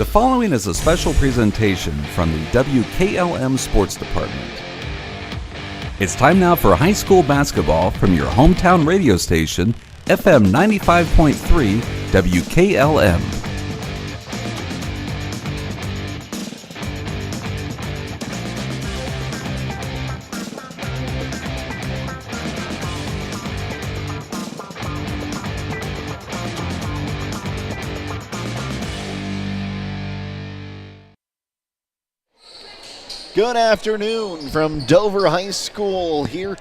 following is a special presentation from the WKLM Sports Department. It's time now for high school basketball from your hometown radio station, FM 95.3 WKLM. Good afternoon from Dover High School here,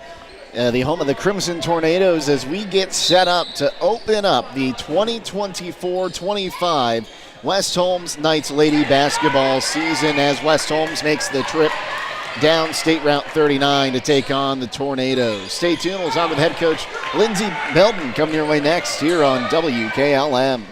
the home of the Crimson Tornadoes, as we get set up to open up the 2024-25 West Holmes Knights Lady basketball season, as West Holmes makes the trip down State Route 39 to take on the Tornadoes. Stay tuned. We'll talk with head coach Lindsey Belden coming your way next here on WKLM.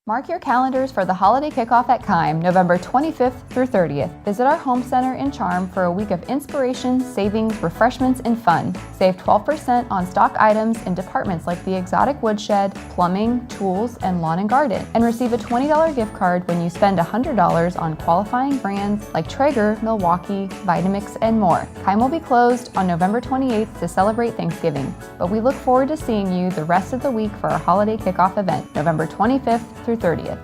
Mark your calendars for the holiday kickoff at Keim, November 25th through 30th. Visit our home center in Charm for a week of inspiration, savings, refreshments, and fun. Save 12% on stock items in departments like the exotic woodshed, plumbing, tools, and lawn and garden. And receive a $20 gift card when you spend $100 on qualifying brands like Traeger, Milwaukee, Vitamix, and more. Keim will be closed on November 28th to celebrate Thanksgiving, but we look forward to seeing you the rest of the week for our holiday kickoff event, November 25th through 30th.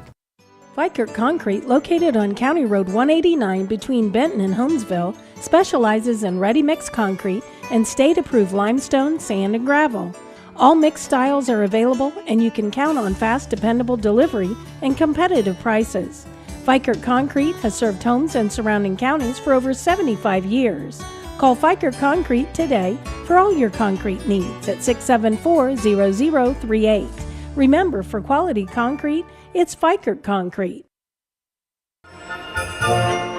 Vikert Concrete, located on County Road 189 between Benton and Holmesville, specializes in ready-mix concrete and state-approved limestone, sand, and gravel. All mixed styles are available, and you can count on fast, dependable delivery and competitive prices. Vikert Concrete has served Holmes and surrounding counties for over 75 years. Call Vikert Concrete today for all your concrete needs at 674-0038. Remember, for quality concrete, it's Vikert Concrete.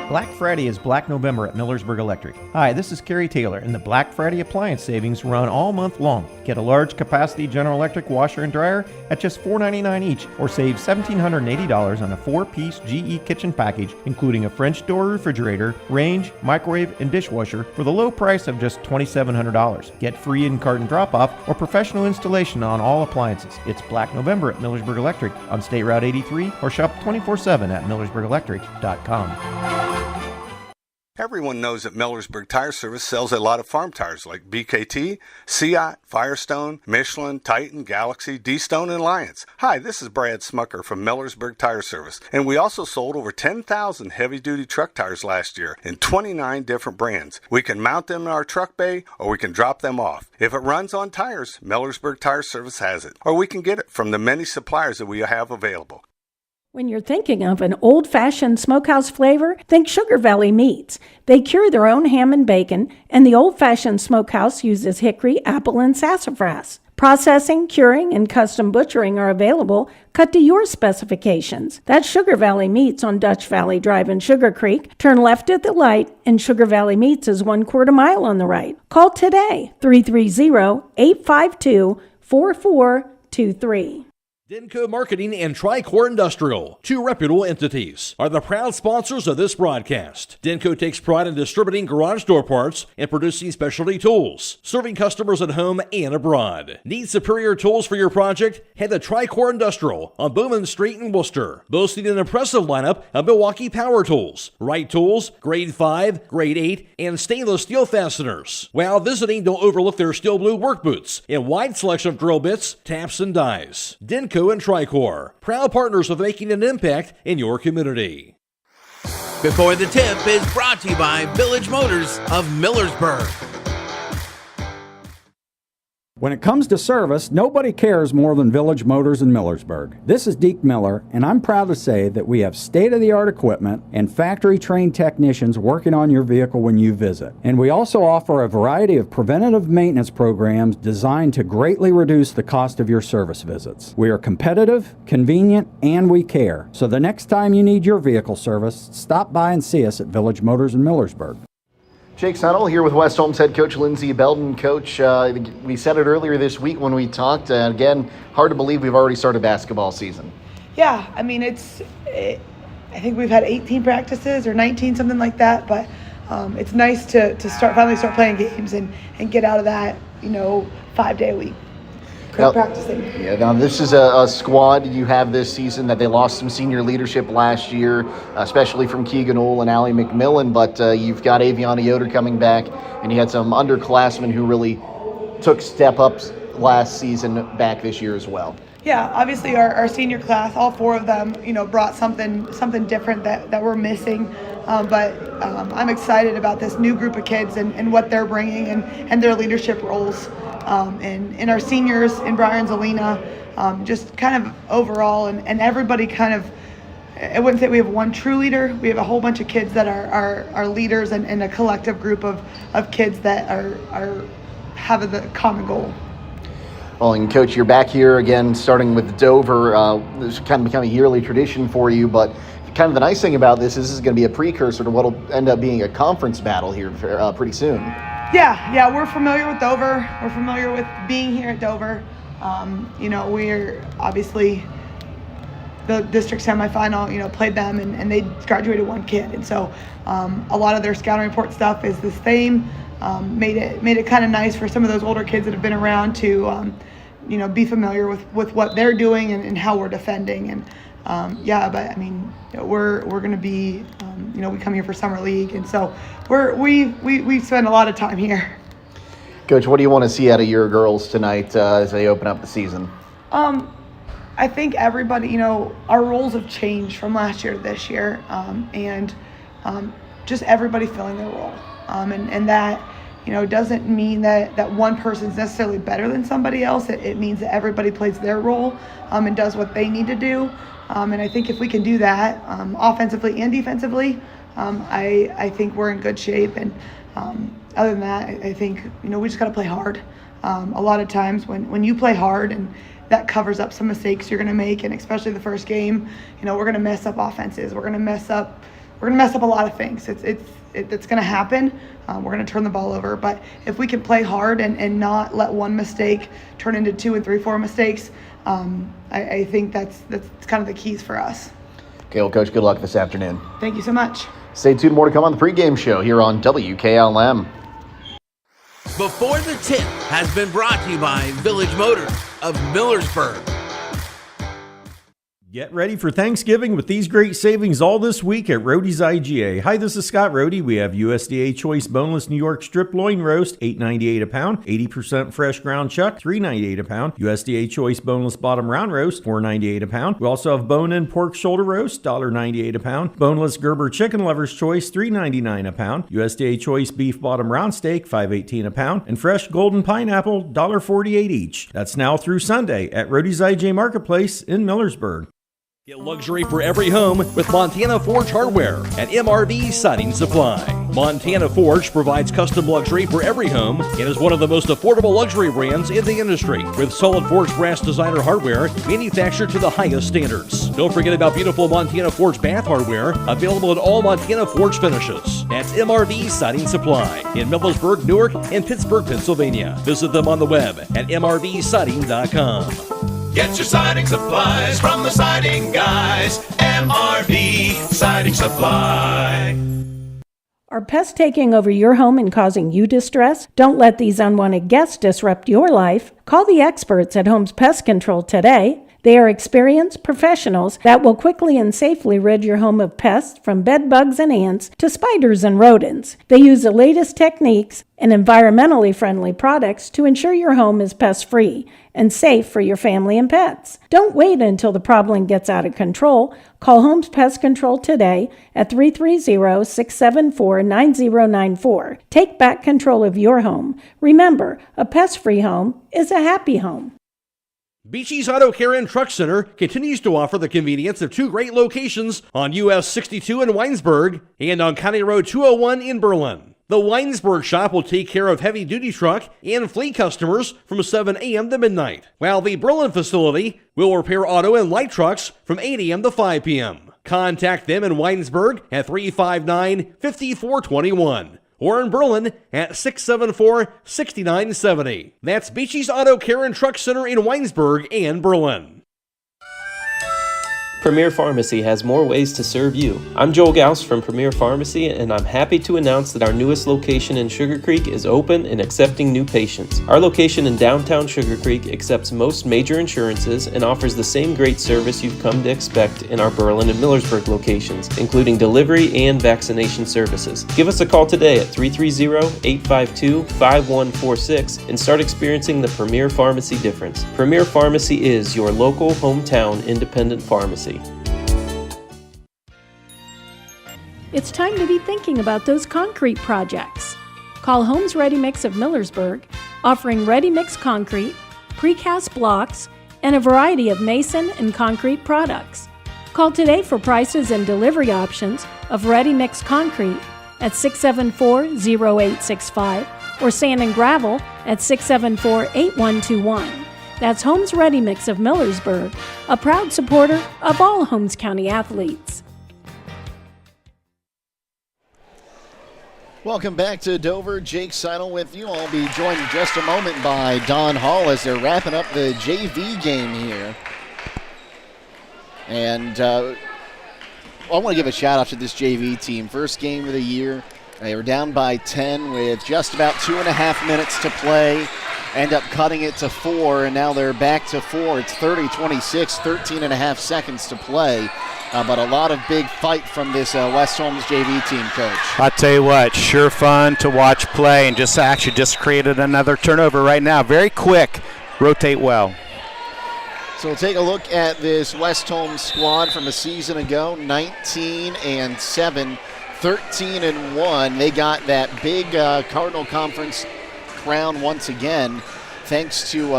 Black Friday is Black November at Millersburg Electric. Hi, this is Kerry Taylor, and the Black Friday appliance savings run all month long. Get a large capacity General Electric washer and dryer at just $4.99 each, or save $1,780 on a 4-piece GE kitchen package, including a French door refrigerator, range, microwave, and dishwasher for the low price of just $2,700. Get free in-carton drop-off or professional installation on all appliances. It's Black November at Millersburg Electric on State Route 83, or shop 24/7 at millersburgelectric.com. Everyone knows that Millersburg Tire Service sells a lot of farm tires like BKT, Seat, Firestone, Michelin, Titan, Galaxy, D-Stone, and Lions. Hi, this is Brad Smucker from Millersburg Tire Service, and we also sold over 10,000 heavy-duty truck tires last year in 29 different brands. We can mount them in our truck bay, or we can drop them off. If it runs on tires, Millersburg Tire Service has it, or we can get it from the many suppliers that we have available. When you're thinking of an old-fashioned smokehouse flavor, think Sugar Valley Meats. They cure their own ham and bacon, and the old-fashioned smokehouse uses hickory, apple, and sassafras. Processing, curing, and custom butchering are available, cut to your specifications. That's Sugar Valley Meats on Dutch Valley Drive in Sugar Creek. Turn left at the light, and Sugar Valley Meats is 1/4 mile on the right. Call today, 330-852-4423. Denko Marketing and Tricor Industrial, two reputable entities, are the proud sponsors of this broadcast. Denko takes pride in distributing garage door parts and producing specialty tools, serving customers at home and abroad. Need superior tools for your project? Head to Tricor Industrial on Bowman Street in Worcester, boasting an impressive lineup of Milwaukee power tools, Wright tools, grade 5, grade 8, and stainless steel fasteners. While visiting, don't overlook their steel blue work boots and wide selection of drill bits, taps, and dies. Denko and Tricor, proud partners of making an impact in your community. Before the Tip is brought to you by Village Motors of Millersburg. When it comes to service, nobody cares more than Village Motors in Millersburg. This is Deke Miller, and I'm proud to say that we have state-of-the-art equipment and factory-trained technicians working on your vehicle when you visit. And we also offer a variety of preventative maintenance programs designed to greatly reduce the cost of your service visits. We are competitive, convenient, and we care. So the next time you need your vehicle service, stop by and see us at Village Motors in Millersburg. Jake Sunnell here with West Holmes head coach Lindsey Belden. Coach, we said it earlier this week when we talked. Again, hard to believe we've already started basketball season. Yeah, I mean, I think we've had 18 practices or 19, something like that. But it's nice to finally start playing games and get out of that, 5-day a week. Quit practicing. Yeah, now this is a squad you have this season that they lost some senior leadership last year, especially from Keegan Ohl and Allie McMillan, but you've got Aviana Yoder coming back, and you had some underclassmen who really took step-ups last season back this year as well. Yeah, obviously our senior class, all 4 of them, brought something different that we're missing. But I'm excited about this new group of kids and what they're bringing and their leadership roles. And our seniors in Briar and Zelina, just kind of overall, and everybody kind of, I wouldn't say we have one true leader. We have a whole bunch of kids that are leaders and a collective group of kids that are have the common goal. Well, and Coach, you're back here again, starting with Dover. This kind of become a yearly tradition for you, but kind of the nice thing about this is going to be a precursor to what will end up being a conference battle here pretty soon. Yeah, we're familiar with Dover. We're familiar with being here at Dover. We're obviously the district semifinal, played them, and they graduated 1 kid. And so a lot of their scouting report stuff is the same. Made it kind of nice for some of those older kids that have been around to, be familiar with what they're doing and how we're defending. And but I mean, we're going to be, we come here for summer league, and so we spend a lot of time here. Coach, what do you want to see out of your girls tonight as they open up the season? I think everybody, our roles have changed from last year to this year, and just everybody filling their role. And that, doesn't mean that one person's necessarily better than somebody else. It means that everybody plays their role and does what they need to do. And I think if we can do that offensively and defensively, I think we're in good shape. And other than that, I think, we just got to play hard. A lot of times when you play hard, and that covers up some mistakes you're going to make, and especially the first game, we're going to mess up offenses. We're going to mess up a lot of things. It's going to happen. We're going to turn the ball over. But if we can play hard and not let one mistake turn into 2 and 3, 4 mistakes, I think that's kind of the keys for us. Okay, well, Coach, good luck this afternoon. Thank you so much. Stay tuned. More to come on the pregame show here on WKLM. Before the Tip has been brought to you by Village Motors of Millersburg. Get ready for Thanksgiving with these great savings all this week at Roadie's IGA. Hi, this is Scott Roadie. We have USDA Choice Boneless New York Strip Loin Roast, $8.98 a pound. 80% fresh ground chuck, $3.98 a pound. USDA Choice Boneless Bottom Round Roast, $4.98 a pound. We also have bone-in pork shoulder roast, $1.98 a pound. Boneless Gerber Chicken Lover's Choice, $3.99 a pound. USDA Choice Beef Bottom Round Steak, $5.18 a pound. And fresh golden pineapple, $1.48 each. That's now through Sunday at Roadie's IGA Marketplace in Millersburg. Get luxury for every home with Montana Forge Hardware at MRV Siding Supply. Montana Forge provides custom luxury for every home and is one of the most affordable luxury brands in the industry, with solid forged brass designer hardware manufactured to the highest standards. Don't forget about beautiful Montana Forge bath hardware available in all Montana Forge finishes. That's MRV Siding Supply in Millersburg, Newark, and Pittsburgh, Pennsylvania. Visit them on the web at mrvsiding.com. Get your siding supplies from the siding guys. MRV Siding Supply. Are pests taking over your home and causing you distress? Don't let these unwanted guests disrupt your life. Call the experts at Holmes Pest Control today. They are experienced professionals that will quickly and safely rid your home of pests, from bed bugs and ants to spiders and rodents. They use the latest techniques and environmentally friendly products to ensure your home is pest-free and safe for your family and pets. Don't wait until the problem gets out of control. Call Holmes Pest Control today at 330-674-9094. Take back control of your home. Remember, a pest-free home is a happy home. Beachy's Auto Care and Truck Center continues to offer the convenience of 2 great locations on US 62 in Winesburg and on County Road 201 in Berlin. The Winesburg shop will take care of heavy-duty truck and fleet customers from 7 a.m. to midnight, while the Berlin facility will repair auto and light trucks from 8 a.m. to 5 p.m. Contact them in Winesburg at 359-5421. Or in Berlin at 674-6970. That's Beachy's Auto Care and Truck Center in Winesburg and Berlin. Premier Pharmacy has more ways to serve you. I'm Joel Gauss from Premier Pharmacy, and I'm happy to announce that our newest location in Sugar Creek is open and accepting new patients. Our location in downtown Sugar Creek accepts most major insurances and offers the same great service you've come to expect in our Berlin and Millersburg locations, including delivery and vaccination services. Give us a call today at 330-852-5146 and start experiencing the Premier Pharmacy difference. Premier Pharmacy is your local hometown independent pharmacy. It's time to be thinking about those concrete projects. Call Holmes Ready Mix of Millersburg, offering ready mix concrete, precast blocks, and a variety of mason and concrete products. Call today for prices and delivery options of ready mix concrete at 674-0865 or sand and gravel at 674-8121. That's Holmes Ready Mix of Millersburg, a proud supporter of all Holmes County athletes. Welcome back to Dover. Jake Seidel with you. I'll be joined in just a moment by Don Hall as they're wrapping up the JV game here. And I want to give a shout out to this JV team. First game of the year. They were down by 10 with just about 2.5 minutes to play. End up cutting it to 4, and now they're back to 4. It's 30-26, 13.5 seconds to play. But a lot of big fight from this West Holmes JV team, Coach. I'll tell you what, sure fun to watch play, and just created another turnover right now. Very quick, rotate well. So we'll take a look at this West Holmes squad from a season ago, 19-7, 13-1. They got that big Cardinal Conference crown once again, thanks to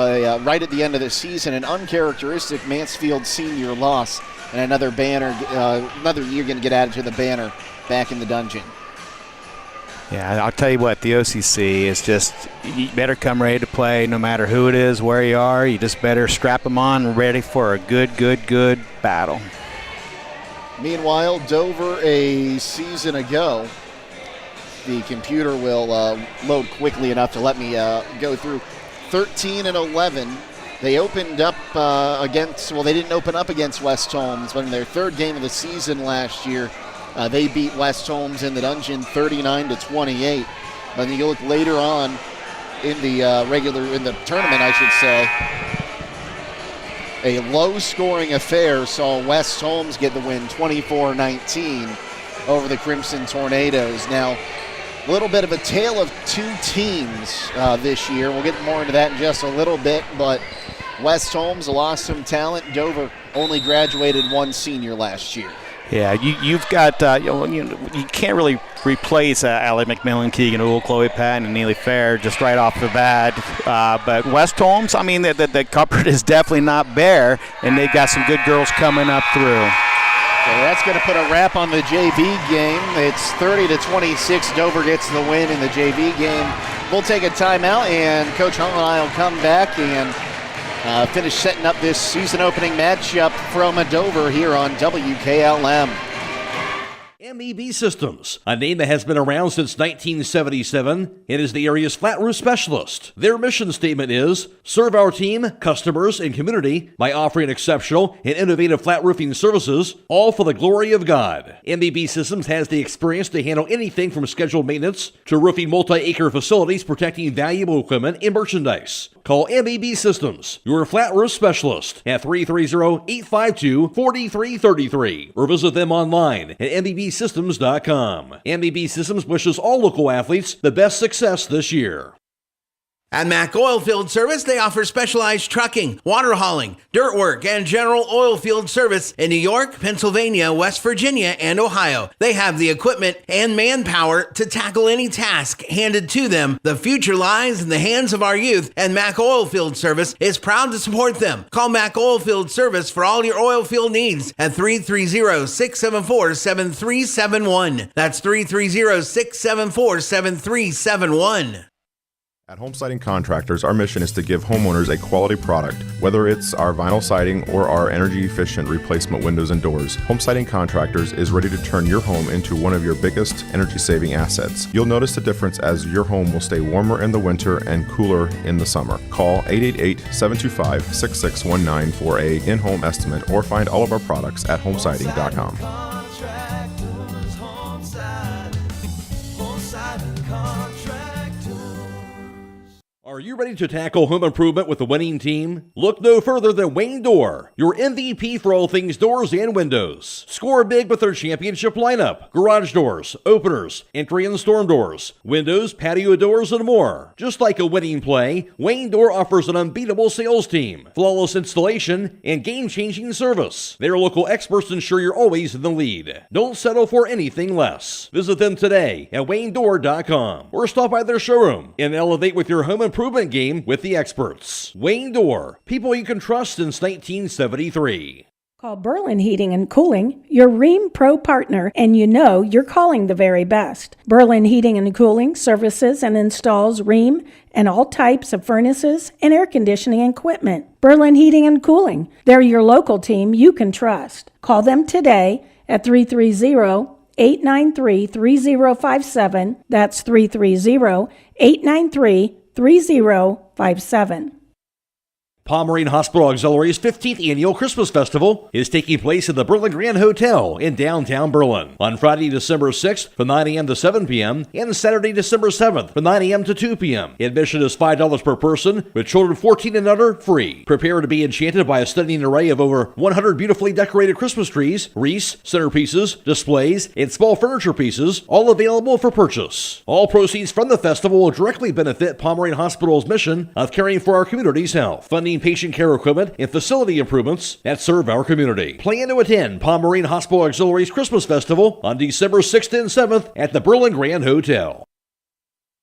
right at the end of the season, an uncharacteristic Mansfield senior loss, and another banner, another year going to get added to the banner back in the dungeon. Yeah, I'll tell you what, the OCC is just, you better come ready to play no matter who it is, where you are. You just better strap them on, ready for a good battle. Meanwhile, Dover a season ago, the computer will load quickly enough to let me go through. 13-11. They opened up they didn't open up against West Holmes, but in their third game of the season last year, they beat West Holmes in the dungeon 39-28. But then you look later on in the tournament, I should say, a low-scoring affair saw West Holmes get the win 24-19 over the Crimson Tornadoes. Now, a little bit of a tale of two teams this year. We'll get more into that in just a little bit, but West Holmes lost some talent. Dover only graduated one senior last year. Yeah, you've got, you can't really replace Allie McMillan, Keegan Ool, Chloe Patton, and Neely Fair just right off the bat. But West Holmes, I mean, the cupboard is definitely not bare, and they've got some good girls coming up through. So that's going to put a wrap on the JV game. It's 30-26. Dover gets the win in the JV game. We'll take a timeout, and Coach Hull and I will come back and finish setting up this season opening matchup from Dover here on WKLM. MEB Systems, a name that has been around since 1977. It is the area's flat roof specialist. Their mission statement is, serve our team, customers, and community by offering exceptional and innovative flat roofing services, all for the glory of God. MEB Systems has the experience to handle anything from scheduled maintenance to roofing multi-acre facilities protecting valuable equipment and merchandise. Call MEB Systems, your flat roof specialist, at 330-852-4333 or visit them online at MEBsystems.com. MEB Systems wishes all local athletes the best success this year. At Mack Oilfield Service, they offer specialized trucking, water hauling, dirt work, and general oil field service in New York, Pennsylvania, West Virginia, and Ohio. They have the equipment and manpower to tackle any task handed to them. The future lies in the hands of our youth, and Mack Oilfield Service is proud to support them. Call Mack Oilfield Service for all your oil field needs at 330-674-7371. That's 330-674-7371. At Home Siding Contractors, our mission is to give homeowners a quality product, whether it's our vinyl siding or our energy-efficient replacement windows and doors. Home Siding Contractors is ready to turn your home into one of your biggest energy-saving assets. You'll notice the difference as your home will stay warmer in the winter and cooler in the summer. Call 888-725-6619 for a in-home estimate or find all of our products at homesiding.com. Are you ready to tackle home improvement with the winning team? Look no further than Wayne Door, your MVP for all things doors and windows. Score big with their championship lineup: garage doors, openers, entry and storm doors, windows, patio doors, and more. Just like a winning play, Wayne Door offers an unbeatable sales team, flawless installation, and game-changing service. Their local experts ensure you're always in the lead. Don't settle for anything less. Visit them today at waynedoor.com or stop by their showroom and elevate with your home improvement game with the experts. Wayne Door, people you can trust since 1973. Call Berlin Heating and Cooling, your Rheem Pro partner, and you know you're calling the very best. Berlin Heating and Cooling services and installs Rheem and all types of furnaces and air conditioning equipment. Berlin Heating and Cooling, they're your local team you can trust. Call them today at 330-893-3057. That's 330-893-3057. Pomerene Hospital Auxiliary's 15th Annual Christmas Festival is taking place at the Berlin Grand Hotel in downtown Berlin on Friday, December 6th from 9 a.m. to 7 p.m. and Saturday, December 7th from 9 a.m. to 2 p.m. Admission is $5 per person, with children 14 and under free. Prepare to be enchanted by a stunning array of over 100 beautifully decorated Christmas trees, wreaths, centerpieces, displays, and small furniture pieces, all available for purchase. All proceeds from the festival will directly benefit Pomerene Hospital's mission of caring for our community's health, funding patient care equipment and facility improvements that serve our community. Plan to attend Pomerene Hospital Auxiliary's Christmas Festival on December 6th and 7th at the Berlin Grand Hotel.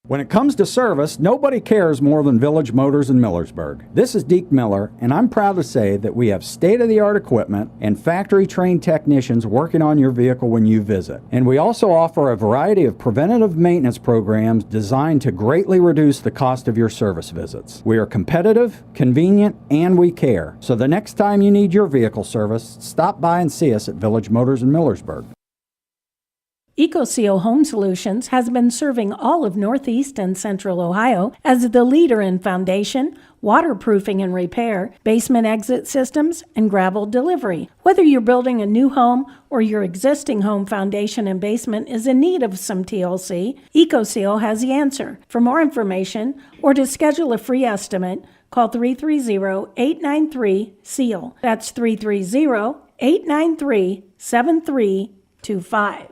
When it comes to service, nobody cares more than Village Motors in Millersburg. This is Deke Miller, and I'm proud to say that we have state-of-the-art equipment and factory-trained technicians working on your vehicle when you visit. And we also offer a variety of preventative maintenance programs designed to greatly reduce the cost of your service visits. We are competitive, convenient, and we care. So the next time you need your vehicle service, stop by and see us at Village Motors in Millersburg. EcoSeal Home Solutions has been serving all of Northeast and Central Ohio as the leader in foundation, waterproofing and repair, basement exit systems, and gravel delivery. Whether you're building a new home or your existing home foundation and basement is in need of some TLC, EcoSeal has the answer. For more information or to schedule a free estimate, call 330-893-SEAL. That's 330-893-7325.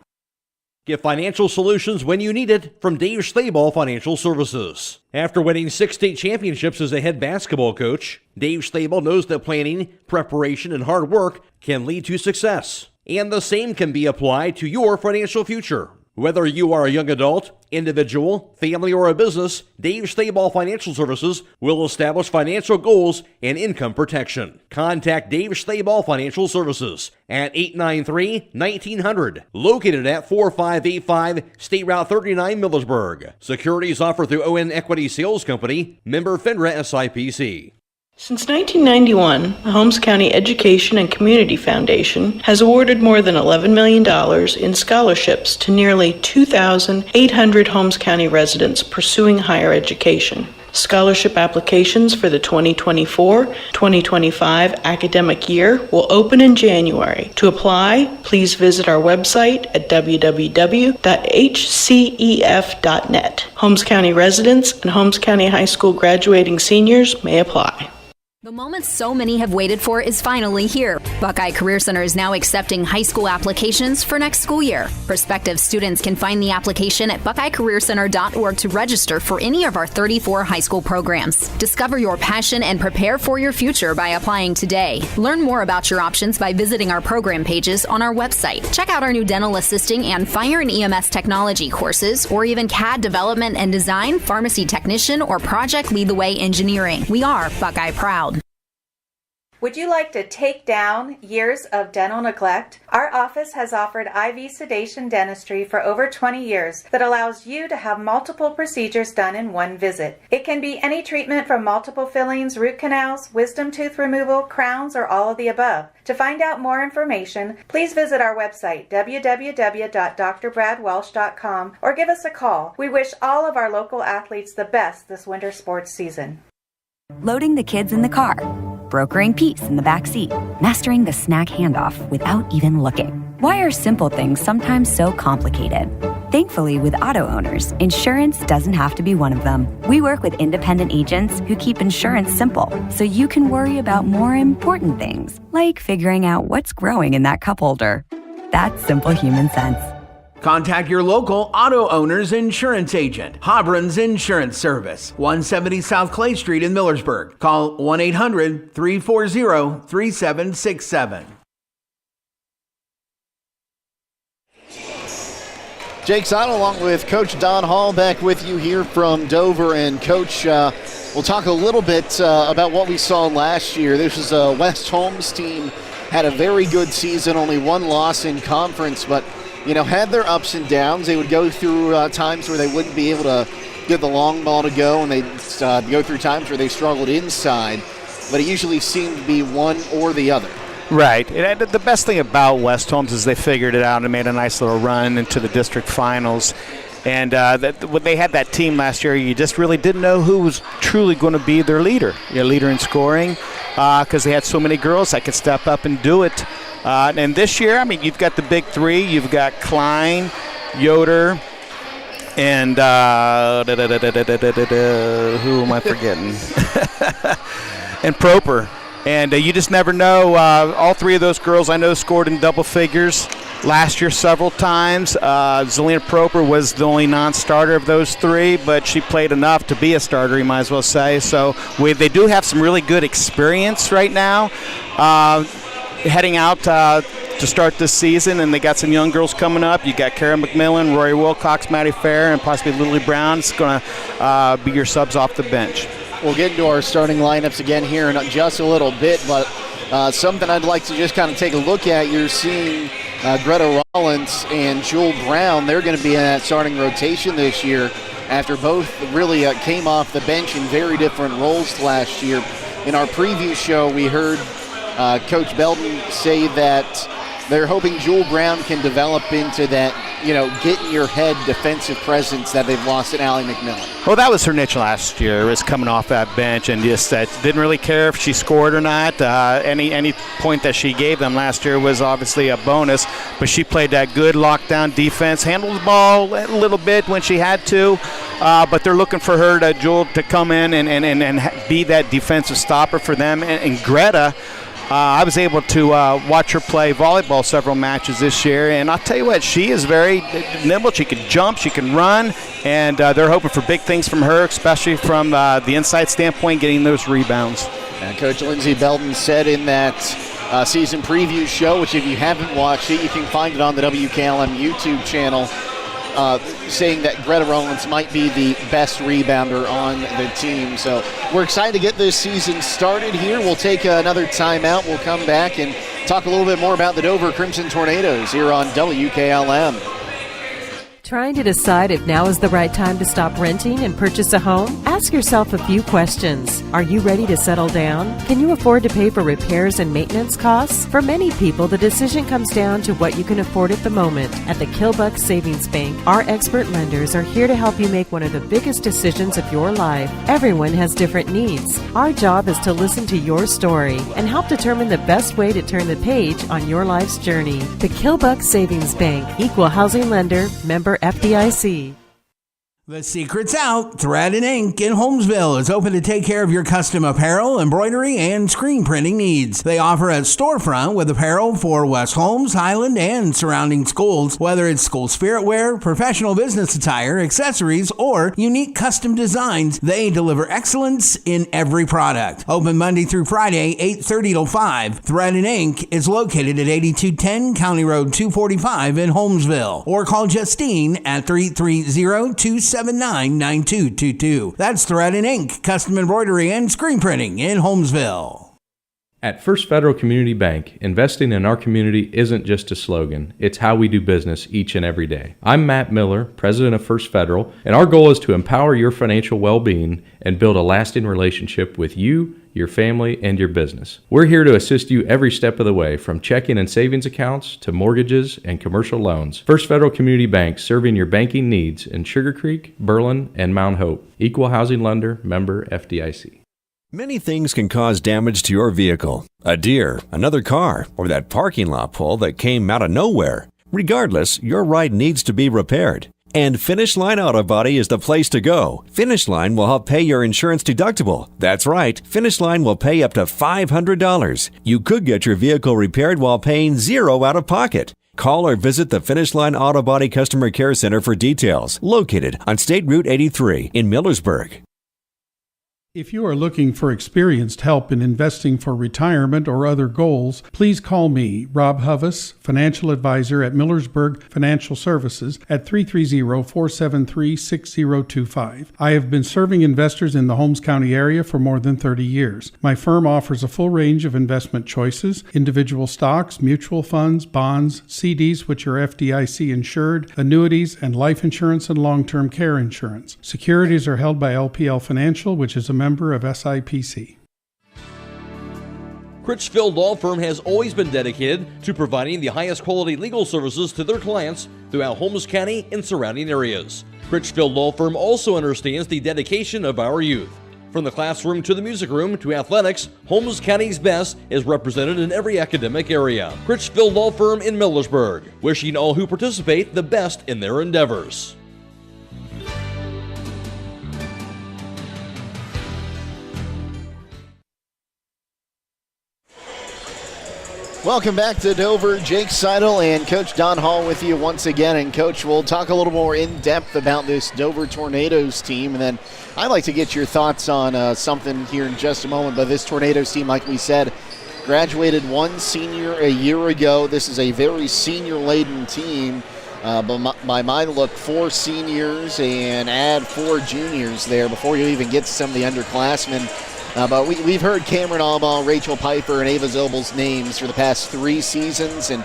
Get financial solutions when you need it from Dave Stayball Financial Services. After winning 6 state championships as a head basketball coach, Dave Stayball knows that planning, preparation, and hard work can lead to success. And the same can be applied to your financial future. Whether you are a young adult, individual, family, or a business, Dave Stayball Financial Services will establish financial goals and income protection. Contact Dave Stayball Financial Services at 893-1900, located at 4585 State Route 39, Millersburg. Securities offered through ON Equity Sales Company, member FINRA SIPC. Since 1991, the Holmes County Education and Community Foundation has awarded more than $11 million in scholarships to nearly 2,800 Holmes County residents pursuing higher education. Scholarship applications for the 2024-2025 academic year will open in January. To apply, please visit our website at www.hcef.net. Holmes County residents and Holmes County High School graduating seniors may apply. The moment so many have waited for is finally here. Buckeye Career Center is now accepting high school applications for next school year. Prospective students can find the application at buckeyecareercenter.org to register for any of our 34 high school programs. Discover your passion and prepare for your future by applying today. Learn more about your options by visiting our program pages on our website. Check out our new dental assisting and fire and EMS technology courses, or even CAD development and design, pharmacy technician, or project lead the way engineering. We are Buckeye Proud. Would you like to take down years of dental neglect? Our office has offered IV sedation dentistry for over 20 years that allows you to have multiple procedures done in one visit. It can be any treatment from multiple fillings, root canals, wisdom tooth removal, crowns, or all of the above. To find out more information, please visit our website, www.drbradwelsh.com, or give us a call. We wish all of our local athletes the best this winter sports season. Loading the kids in the car, brokering peace in the back seat, mastering the snack handoff without even looking. Why are simple things sometimes so complicated? Thankfully, with auto owners, insurance doesn't have to be one of them. We work with independent agents who keep insurance simple, so you can worry about more important things, like figuring out what's growing in that cup holder. That's simple human sense. Contact your local auto owner's insurance agent. Hobron's Insurance Service, 170 South Clay Street in Millersburg. Call 1-800-340-3767. Jake Sotto along with Coach Don Hall back with you here from Dover. And Coach, we'll talk a little bit about what we saw last year. This was a West Holmes team, had a very good season, only one loss in conference, but had their ups and downs. They would go through times where they wouldn't be able to get the long ball to go, and they'd go through times where they struggled inside, but it usually seemed to be one or the other. Right. And the best thing about West Holmes is they figured it out and made a nice little run into the district finals. And when they had that team last year, you just really didn't know who was truly going to be their leader in scoring, because they had so many girls that could step up and do it. And this year, you've got the big three. You've got Klein, Yoder, and who am I forgetting? And Proper. And you just never know. All three of those girls I know scored in double figures last year several times. Zelina Proper was the only non-starter of those three, but she played enough to be a starter, you might as well say. So they do have some really good experience right now. Heading out to start this season, and they got some young girls coming up. You got Kara McMillan, Rory Wilcox, Maddie Fair, and possibly Lily Brown. It's going to be your subs off the bench. We'll get into our starting lineups again here in just a little bit, but something I'd like to just kind of take a look at. You're seeing Greta Rollins and Jewel Brown. They're going to be in that starting rotation this year after both really came off the bench in very different roles last year. In our preview show, we heard Coach Belton say that they're hoping Jewel Brown can develop into that, get in your head defensive presence that they've lost in Allie McMillan. Well, that was her niche last year, was coming off that bench and just didn't really care if she scored or not. Any point that she gave them last year was obviously a bonus, but she played that good lockdown defense, handled the ball a little bit when she had to, but they're looking for her, Jewel, to come in and be that defensive stopper for them. And Greta, I was able to watch her play volleyball several matches this year, and I'll tell you what, she is very nimble. She can jump, she can run, and they're hoping for big things from her, especially from the inside standpoint, getting those rebounds. And Coach Lindsey Belton said in that season preview show, which if you haven't watched it, you can find it on the WKLM YouTube channel, saying that Greta Rollins might be the best rebounder on the team. So we're excited to get this season started here. We'll take another timeout. We'll come back and talk a little bit more about the Dover Crimson Tornadoes here on WKLM. Trying to decide if now is the right time to stop renting and purchase a home? Ask yourself a few questions. Are you ready to settle down? Can you afford to pay for repairs and maintenance costs? For many people, the decision comes down to what you can afford at the moment. At the Kilbuck Savings Bank, our expert lenders are here to help you make one of the biggest decisions of your life. Everyone has different needs. Our job is to listen to your story and help determine the best way to turn the page on your life's journey. The Kilbuck Savings Bank, equal housing lender, member FDIC. The secret's out. Thread and Ink in Holmesville is open to take care of your custom apparel, embroidery, and screen printing needs. They offer a storefront with apparel for West Holmes, Highland, and surrounding schools. Whether it's school spirit wear, professional business attire, accessories, or unique custom designs, they deliver excellence in every product. Open Monday through Friday, 8:30 till 5. Thread and Ink is located at 8210 County Road 245 in Holmesville. Or call Justine at 330-279-9222. That's Thread and Ink, custom embroidery and screen printing in Holmesville. At First Federal Community Bank, investing in our community isn't just a slogan, it's how we do business each and every day. I'm Matt Miller, president of First Federal, and our goal is to empower your financial well-being and build a lasting relationship with you, your family, and your business. We're here to assist you every step of the way, from checking and savings accounts to mortgages and commercial loans. First Federal Community Bank, serving your banking needs in Sugar Creek, Berlin, and Mount Hope. Equal housing lender, member FDIC. Many things can cause damage to your vehicle. A deer, another car, or that parking lot pole that came out of nowhere. Regardless, your ride needs to be repaired. And Finish Line Auto Body is the place to go. Finish Line will help pay your insurance deductible. That's right, Finish Line will pay up to $500. You could get your vehicle repaired while paying $0 out of pocket. Call or visit the Finish Line Auto Body Customer Care Center for details, located on State Route 83 in Millersburg. If you are looking for experienced help in investing for retirement or other goals, please call me, Rob Huvis, financial advisor at Millersburg Financial Services at 330-473-6025. I have been serving investors in the Holmes County area for more than 30 years. My firm offers a full range of investment choices: individual stocks, mutual funds, bonds, CDs which are FDIC insured, annuities, and life insurance and long-term care insurance. Securities are held by LPL Financial, which is a member of SIPC. Critchfield Law Firm has always been dedicated to providing the highest quality legal services to their clients throughout Holmes County and surrounding areas. Critchfield Law Firm also understands the dedication of our youth. From the classroom to the music room to athletics, Holmes County's best is represented in every academic area. Critchfield Law Firm in Millersburg, wishing all who participate the best in their endeavors. Welcome back to Dover. Jake Seidel and Coach Don Hall with you once again. And Coach, we'll talk a little more in depth about this Dover Tornadoes team. And then I'd like to get your thoughts on something here in just a moment. But this Tornadoes team, like we said, graduated one senior a year ago. This is a very senior-laden team. But by my look, 4 seniors and add 4 juniors there before you even get to some of the underclassmen. But we've heard Cameron Albaugh, Rachel Piper, and Ava Zobel's names for the past 3 seasons. And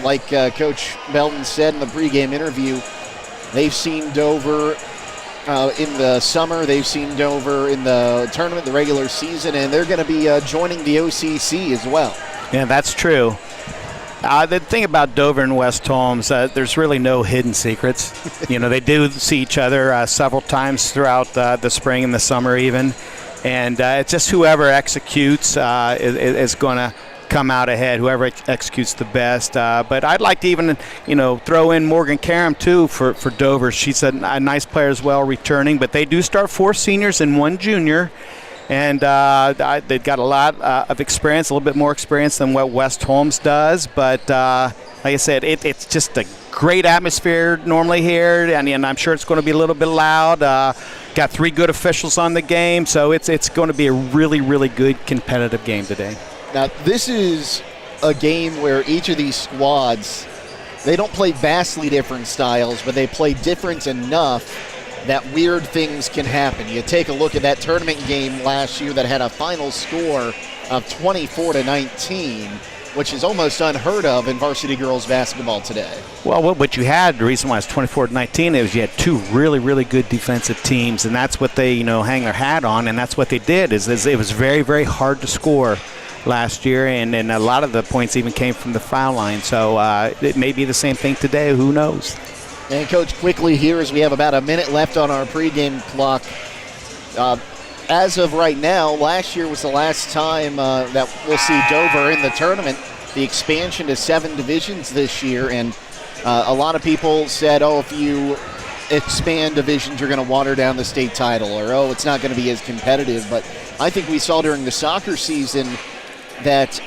like Coach Belton said in the pregame interview, they've seen Dover in the summer. They've seen Dover in the tournament, the regular season, and they're going to be joining the OCC as well. Yeah, that's true. The thing about Dover and West Holmes, there's really no hidden secrets. They do see each other several times throughout the spring and the summer even. And it's just whoever executes is going to come out ahead, whoever executes the best. But I'd like to even, throw in Morgan Karam, too, for Dover. She's a nice player as well, returning. But they do start 4 seniors and 1 junior. And they've got a lot of experience, a little bit more experience than what West Holmes does. But like I said, it's just a great atmosphere normally here. And I'm sure it's going to be a little bit loud. Got 3 good officials on the game, so it's going to be a really, really good competitive game today. Now, this is a game where each of these squads, they don't play vastly different styles, but they play different enough that weird things can happen. You take a look at that tournament game last year that had a final score of 24-19. Which is almost unheard of in varsity girls basketball today. Well, what you had, the reason why it's 24-19 is you had 2 really, really good defensive teams, and that's what they, hang their hat on, and that's what they did. Is it was very, very hard to score last year, and a lot of the points even came from the foul line. So it may be the same thing today. Who knows? And, Coach, quickly here, as we have about a minute left on our pregame clock, as of right now, last year was the last time that we'll see Dover in the tournament. The expansion to 7 divisions this year, and a lot of people said, if you expand divisions, you're going to water down the state title, or, it's not going to be as competitive. But I think we saw during the soccer season that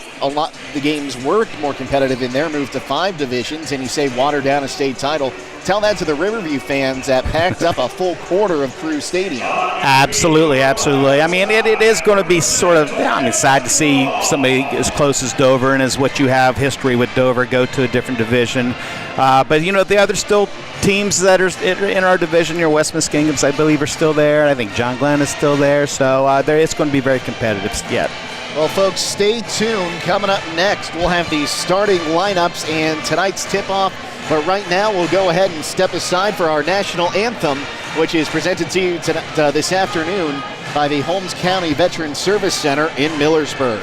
the games were more competitive in their move to 5 divisions, and you say water down a state title. Tell that to the Riverview fans that packed up a full quarter of Crew Stadium. Absolutely. I mean, it is going to be sort of sad to see somebody as close as Dover and as what you have history with Dover go to a different division. But, the other still teams that are in our division, your West Muskingums, I believe, are still there. I think John Glenn is still there. So it's going to be very competitive yet. Well, folks, stay tuned. Coming up next, we'll have the starting lineups and tonight's tip-off. But right now, we'll go ahead and step aside for our national anthem, which is presented to you this afternoon by the Holmes County Veterans Service Center in Millersburg.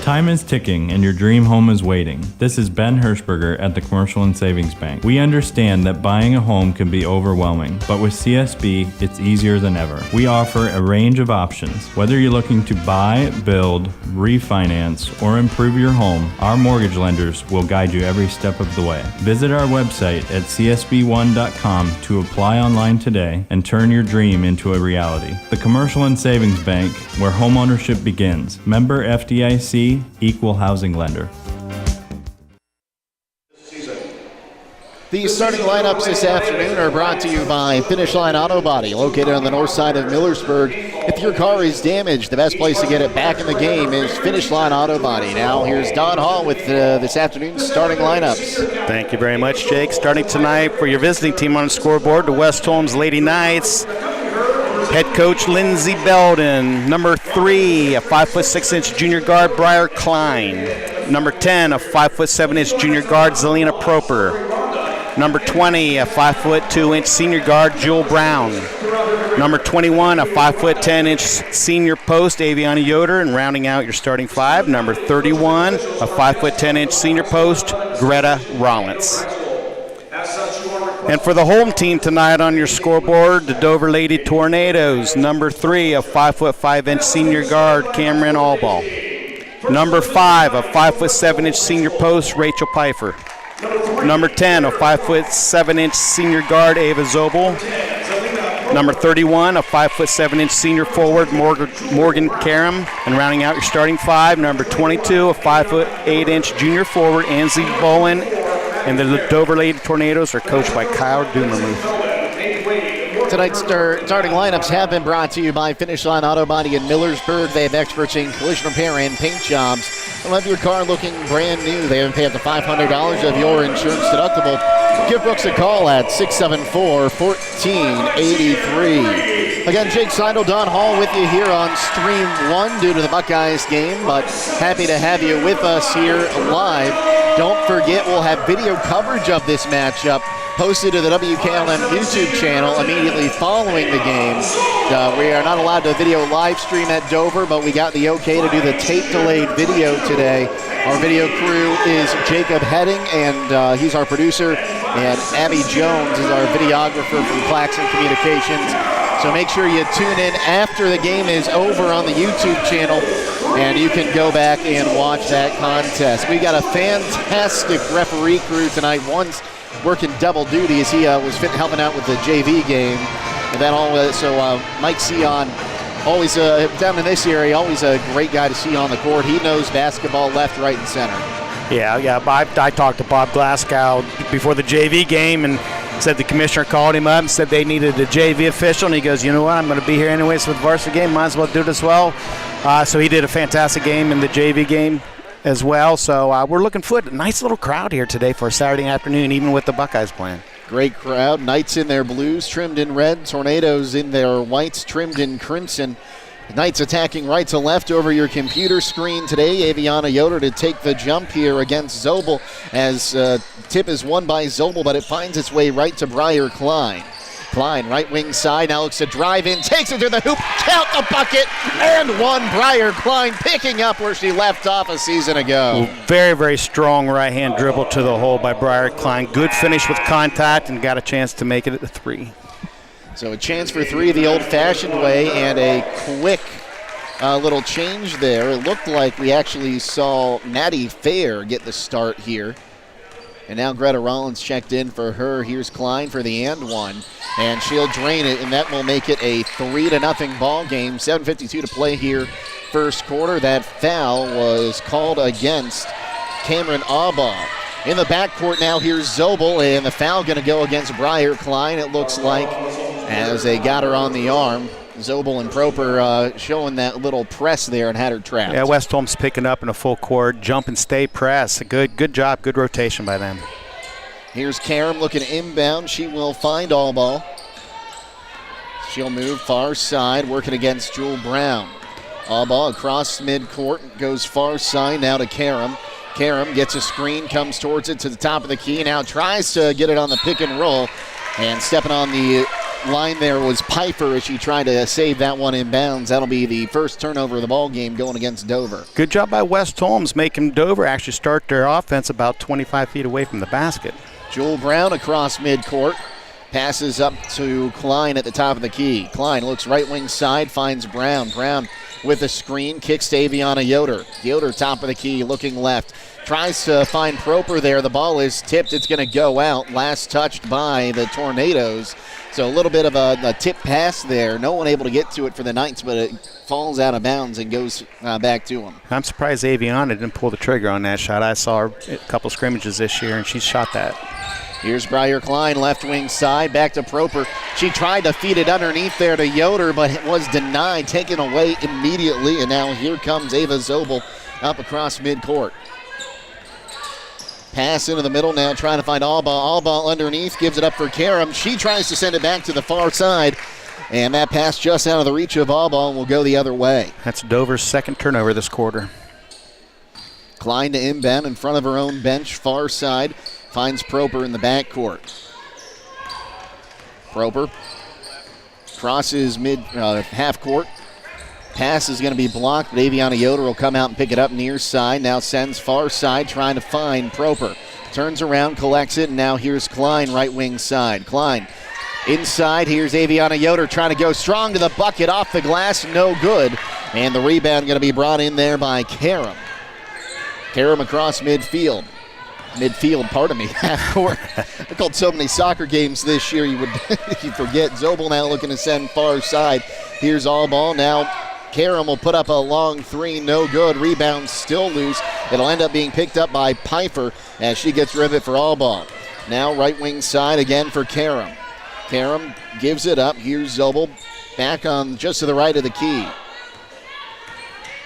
Time is ticking and your dream home is waiting. This is Ben Hirschberger at the Commercial and Savings Bank. We understand that buying a home can be overwhelming, but with CSB, it's easier than ever. We offer a range of options. Whether you're looking to buy, build, refinance, or improve your home, our mortgage lenders will guide you every step of the way. Visit our website at csb1.com to apply online today and turn your dream into a reality. The Commercial and Savings Bank, where homeownership begins. Member FDIC, Equal Housing Lender. The starting lineups this afternoon are brought to you by Finish Line Auto Body, located on the north side of Millersburg. If your car is damaged, the best place to get it back in the game is Finish Line Auto Body. Now here's Don Hall with this afternoon's starting lineups. Thank you very much, Jake. Starting tonight for your visiting team on the scoreboard, the West Holmes Lady Knights. Head coach Lindsey Belden. Number 3, a 5'6" junior guard, Briar Klein. Number 10, a 5'7" junior guard, Zelina Proper. Number 20, a 5'2" senior guard, Jewel Brown. Number 21, a 5'10" senior post, Aviana Yoder. And rounding out your starting 5, number 31, a 5'10" senior post, Greta Rollins. And for the home team tonight on your scoreboard, the Dover Lady Tornadoes. Number 3, a 5'5" senior guard, Cameron Allball. Number 5, a 5'7" senior post, Rachel Pfeiffer. Number 10, a 5'7" senior guard, Ava Zobel. Number 31, a 5'7" senior forward, Morgan Karam. And rounding out your starting 5, number 22, a 5'8" junior forward, Ansley Bowen. And the Dover Lady Tornadoes are coached by Kyle Dumermuth. Tonight's starting lineups have been brought to you by Finish Line Auto Body in Millersburg. They have experts in collision repair and paint jobs. They'll have your car looking brand new. They even pay up to $500 of your insurance deductible. Give Brooks a call at 674-1483. Again, Jake Seidel, Don Hall with you here on Stream 1 due to the Buckeyes game, but happy to have you with us here live. Don't forget, we'll have video coverage of this matchup posted to the WKLM YouTube channel immediately following the game. We are not allowed to video live stream at Dover, but we got the okay to do the tape-delayed video today. Our video crew is Jacob Heading, and he's our producer, and Abby Jones is our videographer from Claxon Communications. So make sure you tune in after the game is over on the YouTube channel, and you can go back and watch that contest. We got a fantastic referee crew tonight. One's working double duty as he was helping out with the JV game. And then also Mike Sion, always down in this area, always a great guy to see on the court. He knows basketball left, right, and center. Yeah. I talked to Bob Glasgow before the JV game and said the commissioner called him up and said they needed a JV official, and he goes, you know what, I'm going to be here anyways for the varsity game, might as well do it as well. So he did a fantastic game in the JV game as well. So we're looking forward to a nice little crowd here today for a Saturday afternoon, even with the Buckeyes playing. Great crowd. Knights in their blues, trimmed in red. Tornadoes in their whites, trimmed in crimson. Knights attacking right to left over your computer screen today. Aviana Yoder to take the jump here against Zobel as tip is won by Zobel, but it finds its way right to Briar Klein. Klein, right wing side, now looks to drive in, takes it to the hoop, count the bucket, and one. Briar Klein picking up where she left off a season ago. Very, very strong right-hand dribble to the hole by Briar Klein. Good finish with contact and got a chance to make it at the 3. So a chance for 3 the old-fashioned way, and a quick little change there. It looked like we actually saw Maddie Fair get the start here. And now Greta Rollins checked in for her. Here's Klein for the and one. And she'll drain it, and that will make it a 3-0 ball game. 7:52 to play here, first quarter. That foul was called against Cameron Abaugh. In the backcourt now, here's Zobel, and the foul going to go against Briar Klein, it looks like, as they got her on the arm. Zobel and Proper showing that little press there and had her trapped. Yeah, West Holmes picking up in a full court, jump and stay press. Good job, good rotation by them. Here's Karam looking inbound. She will find Allball. She'll move far side, working against Jewel Brown. Allball across midcourt, goes far side now to Karam. Karam gets a screen, comes towards it to the top of the key, now tries to get it on the pick and roll. And stepping on the line there was Piper as she tried to save that one in bounds. That'll be the first turnover of the ball game going against Dover. Good job by West Holmes making Dover actually start their offense about 25 feet away from the basket. Jewel Brown across midcourt. Passes up to Klein at the top of the key. Klein looks right wing side, finds Brown. Brown with a screen, kicks to Aviana Yoder. Yoder top of the key, looking left. Tries to find Proper there. The ball is tipped. It's going to go out. Last touched by the Tornadoes. So a little bit of a tip pass there. No one able to get to it for the Knights, but it falls out of bounds and goes back to them. I'm surprised Aviana didn't pull the trigger on that shot. I saw her a couple scrimmages this year, and she shot that. Here's Briar Klein, left wing side, back to Proper. She tried to feed it underneath there to Yoder, but it was denied, taken away immediately. And now here comes Ava Zobel up across midcourt. Pass into the middle now, trying to find Allball. Allball underneath, gives it up for Karam. She tries to send it back to the far side, and that pass just out of the reach of Allball and will go the other way. That's Dover's second turnover this quarter. Klein to inbound in front of her own bench, far side. Finds Proper in the backcourt. Proper crosses mid half court. Pass is going to be blocked, but Aviana Yoder will come out and pick it up near side. Now sends far side, trying to find Proper. Turns around, collects it, and now here's Klein, right wing side. Klein inside, here's Aviana Yoder trying to go strong to the bucket, off the glass, no good. And the rebound going to be brought in there by Karam. Karam across midfield. Half court. I called so many soccer games this year, you forget. Zobel now looking to send far side. Here's Allball. Now Karam will put up a long 3, no good. Rebound still loose. It'll end up being picked up by Piper as she gets rid of it for Allball. Now right wing side again for Karam. Karam gives it up. Here's Zobel back on just to the right of the key.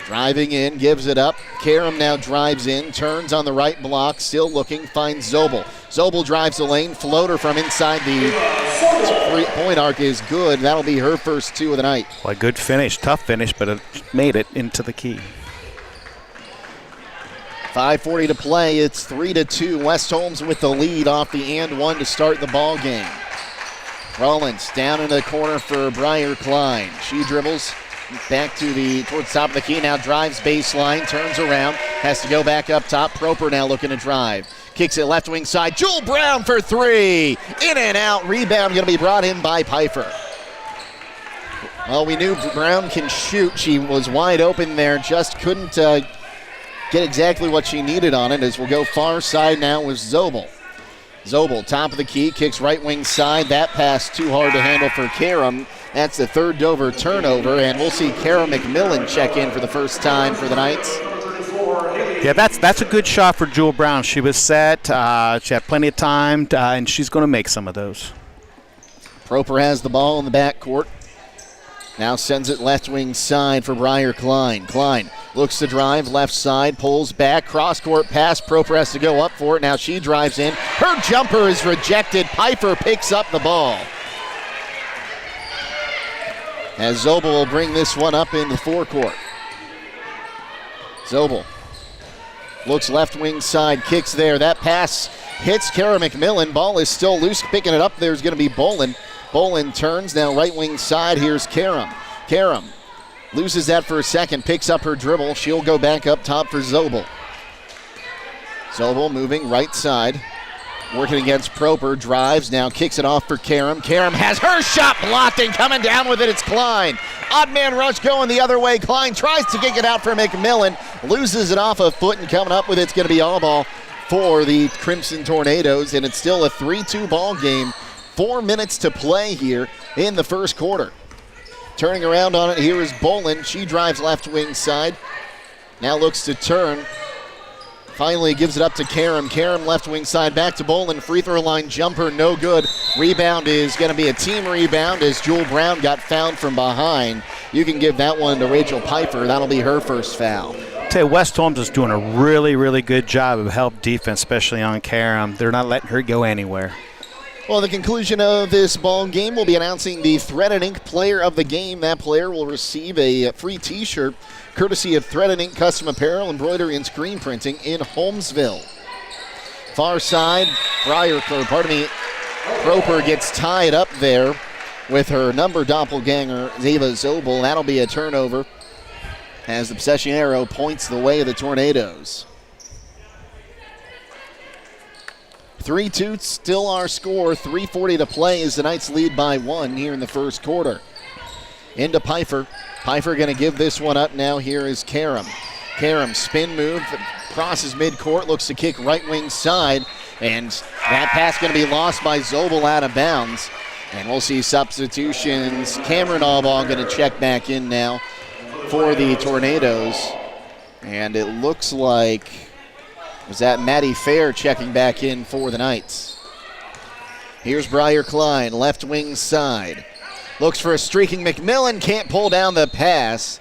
Driving in, gives it up. Karam now drives in, turns on the right block, still looking, finds Zobel. Zobel drives the lane, floater from inside the three-point arc is good. That'll be her first 2 of the night. Well, a good finish, tough finish, but it made it into the key. 5:40 to play. It's 3-2. West Holmes with the lead off the and one to start the ball game. Rollins down in the corner for Briar Klein. She dribbles back to towards the top of the key, now drives baseline, turns around, has to go back up top. Proper now looking to drive. Kicks it left wing side. Jewel Brown for 3. In and out. Rebound going to be brought in by Piper. Well, we knew Brown can shoot. She was wide open there, just couldn't get exactly what she needed on it, as we'll go far side now with Zobel. Zobel, top of the key, kicks right wing side. That pass too hard to handle for Karam. That's the third Dover turnover, and we'll see Kara McMillan check in for the first time for the Knights. Yeah, that's a good shot for Jewel Brown. She was set. She had plenty of time, and she's going to make some of those. Proper has the ball in the backcourt. Now sends it left wing side for Briar Klein. Klein looks to drive, left side, pulls back, cross-court pass. Proper has to go up for it. Now she drives in. Her jumper is rejected. Piper picks up the ball. as Zobel will bring this one up in the forecourt. Zobel looks left wing side, kicks there. That pass hits Kara McMillan. Ball is still loose. Picking it up there's going to be Bolin. Bolin turns now right wing side. Here's Karam. Karam loses that for a second, picks up her dribble. She'll go back up top for Zobel. Zobel moving right side. Working against Proper, drives, now kicks it off for Karam. Karam has her shot blocked, and coming down with it, it's Klein. Odd man rush going the other way. Klein tries to kick it out for McMillan, loses it off a foot, and coming up with it's going to be all ball for the Crimson Tornadoes, and it's still a 3-2 ball game. 4 minutes to play here in the first quarter. Turning around on it, here is Bolin. She drives left wing side. Now looks to turn. Finally gives it up to Karam. Karam left wing side, back to Bolin. Free throw line jumper, no good. Rebound is going to be a team rebound as Jewel Brown got fouled from behind. You can give that one to Rachel Pfeiffer. That'll be her first foul. I tell you, West Holmes is doing a really, really good job of help defense, especially on Karam. They're not letting her go anywhere. Well, the conclusion of this ball game, we'll be announcing the Thread and Ink player of the game. That player will receive a free t-shirt courtesy of Thread and Ink Custom Apparel, Embroidery, and Screen Printing in Holmesville. Far side, Proper gets tied up there with her number doppelganger, Zeva Zobel. That'll be a turnover as the possession arrow points the way of the Tornadoes. 3-2 still our score. 3:40 to play as the Knights lead by 1 here in the first quarter. Into Pfeiffer. Pfeiffer going to give this one up now. Here is Karam. Karam spin move, crosses midcourt, looks to kick right wing side, and that pass going to be lost by Zobel out of bounds. And we'll see substitutions. Cameron Allball going to check back in now for the Tornadoes. And it looks like, was that Maddie Fair checking back in for the Knights. Here's Briar Klein, left wing side. Looks for a streaking McMillan, can't pull down the pass.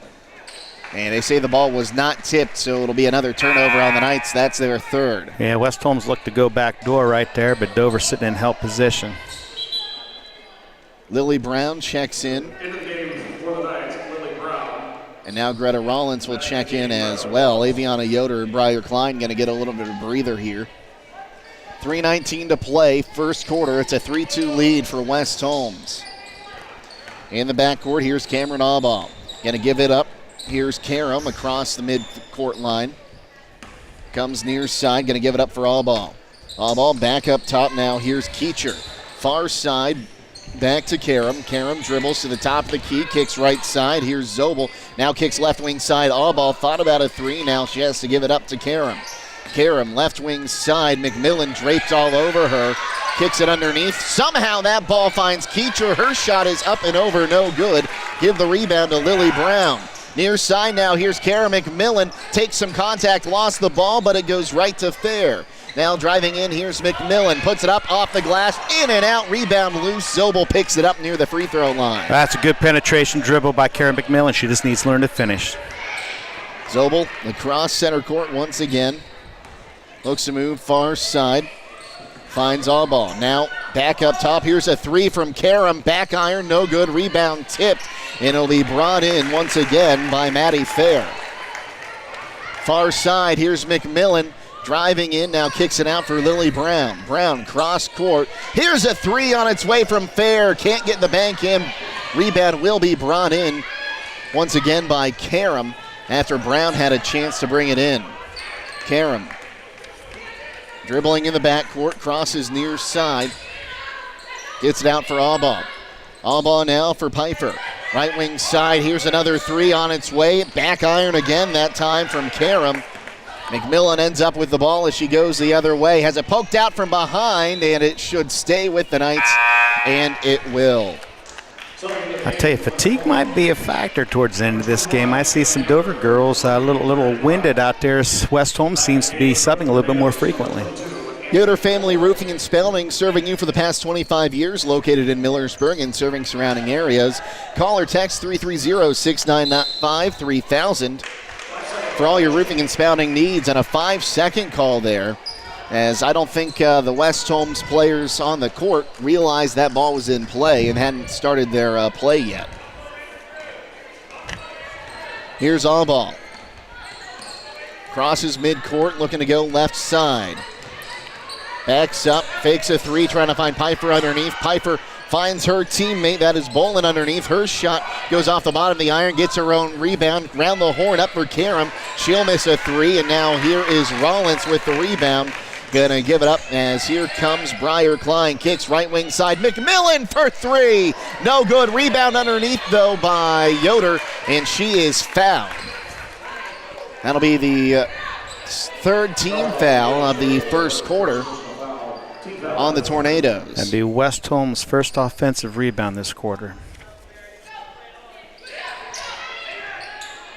And they say the ball was not tipped, so it'll be another turnover on the Knights. That's their third. Yeah, West Holmes looked to go back door right there, but Dover sitting in help position. Lily Brown checks in. And now Greta Rollins will check in as well. Aviana Yoder and Briar Klein going to get a little bit of a breather here. 3:19 to play, first quarter. It's a 3-2 lead for West Holmes. In the backcourt, here's Cameron Allball. Going to give it up. Here's Karam across the midcourt line. Comes near side, going to give it up for Allball. Allball back up top now. Here's Keecher. Far side, back to Karam. Karam dribbles to the top of the key, kicks right side. Here's Zobel. Now kicks left wing side. Allball thought about a three. Now she has to give it up to Karam. Karam, left wing side. McMillan draped all over her. Kicks it underneath. Somehow that ball finds Keecher. Her shot is up and over, no good. Give the rebound to Lily Brown. Near side now, here's Kara McMillan. Takes some contact, lost the ball, but it goes right to Fair. Now driving in, here's McMillan. Puts it up off the glass, in and out, rebound loose. Zobel picks it up near the free throw line. That's a good penetration dribble by Kara McMillan. She just needs to learn to finish. Zobel across center court once again. Looks to move far side. Finds Allball. Now back up top. Here's a three from Karam. Back iron, no good. Rebound tipped. And it'll be brought in once again by Maddie Fair. Far side, here's McMillan. Driving in, now kicks it out for Lily Brown. Brown cross court. Here's a three on its way from Fair. Can't get the bank in. Rebound will be brought in once again by Karam after Brown had a chance to bring it in. Karam dribbling in the backcourt, crosses near side. Gets it out for Allball. Allball now for Pfeiffer. Right wing side, here's another three on its way. Back iron again, that time from Karam. McMillan ends up with the ball as she goes the other way. Has it poked out from behind, and it should stay with the Knights, and it will. I tell you, fatigue might be a factor towards the end of this game. I see some Dover girls a little winded out there as West Holmes seems to be subbing a little bit more frequently. Yoder Family Roofing and Spelling, serving you for the past 25 years, located in Millersburg and serving surrounding areas. Call or text 330-695-3000 for all your roofing and spouting needs, and a 5-second call there, as I don't think the West Holmes players on the court realized that ball was in play and hadn't started their play yet. Here's Allball. Crosses midcourt, looking to go left side. Backs up, fakes a three, trying to find Piper underneath. Piper finds her teammate, that is Bolin underneath. Her shot goes off the bottom of the iron, gets her own rebound. Round the horn up for Karam. She'll miss a three, and now here is Rollins with the rebound. Gonna give it up as here comes Briar Klein. Kicks right wing side. McMillan for three. No good. Rebound underneath, though, by Yoder, and she is fouled. That'll be the third team foul of the first quarter on the Tornadoes. That'd be West Holmes' first offensive rebound this quarter.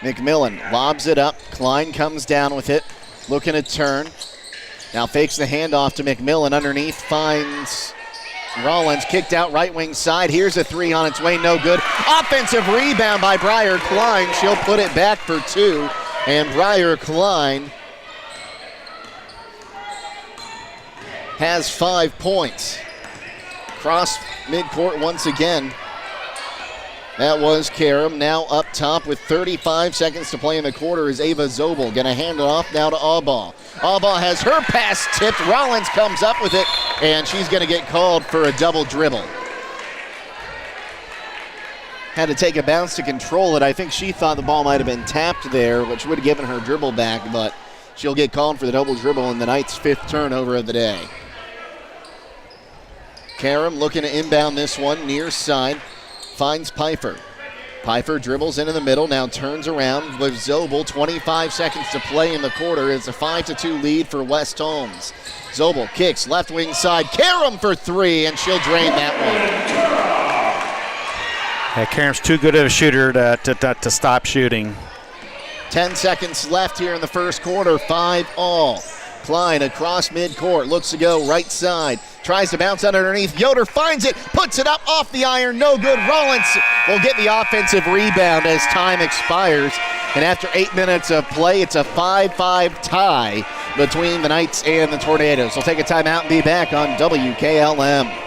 McMillan lobs it up. Klein comes down with it, looking to turn. Now fakes the handoff to McMillan underneath, finds Rollins, kicked out right wing side. Here's a three on its way, no good. Offensive rebound by Briar Klein. She'll put it back for two, and Briar Klein has 5 points. Cross midcourt once again. That was Karam. Now up top with 35 seconds to play in the quarter is Ava Zobel. Gonna hand it off now to Allball. Allball has her pass tipped. Rollins comes up with it, and she's gonna get called for a double dribble. Had to take a bounce to control it. I think she thought the ball might have been tapped there, which would have given her dribble back, but she'll get called for the double dribble in the night's 5th turnover of the day. Karam looking to inbound this one near side. Finds Piper. Piper dribbles into the middle, now turns around with Zobel. 25 seconds to play in the quarter. It's a 5-2 lead for West Holmes. Zobel kicks left wing side. Karam for three, and she'll drain that one. Yeah, Karam's too good of a shooter to stop shooting. 10 seconds left here in the first quarter, 5-all. Klein across midcourt, looks to go right side. Tries to bounce underneath. Yoder finds it, puts it up off the iron. No good. Rollins will get the offensive rebound as time expires. And after 8 minutes of play, it's a 5-5 tie between the Knights and the Tornadoes. We'll take a timeout and be back on WKLM.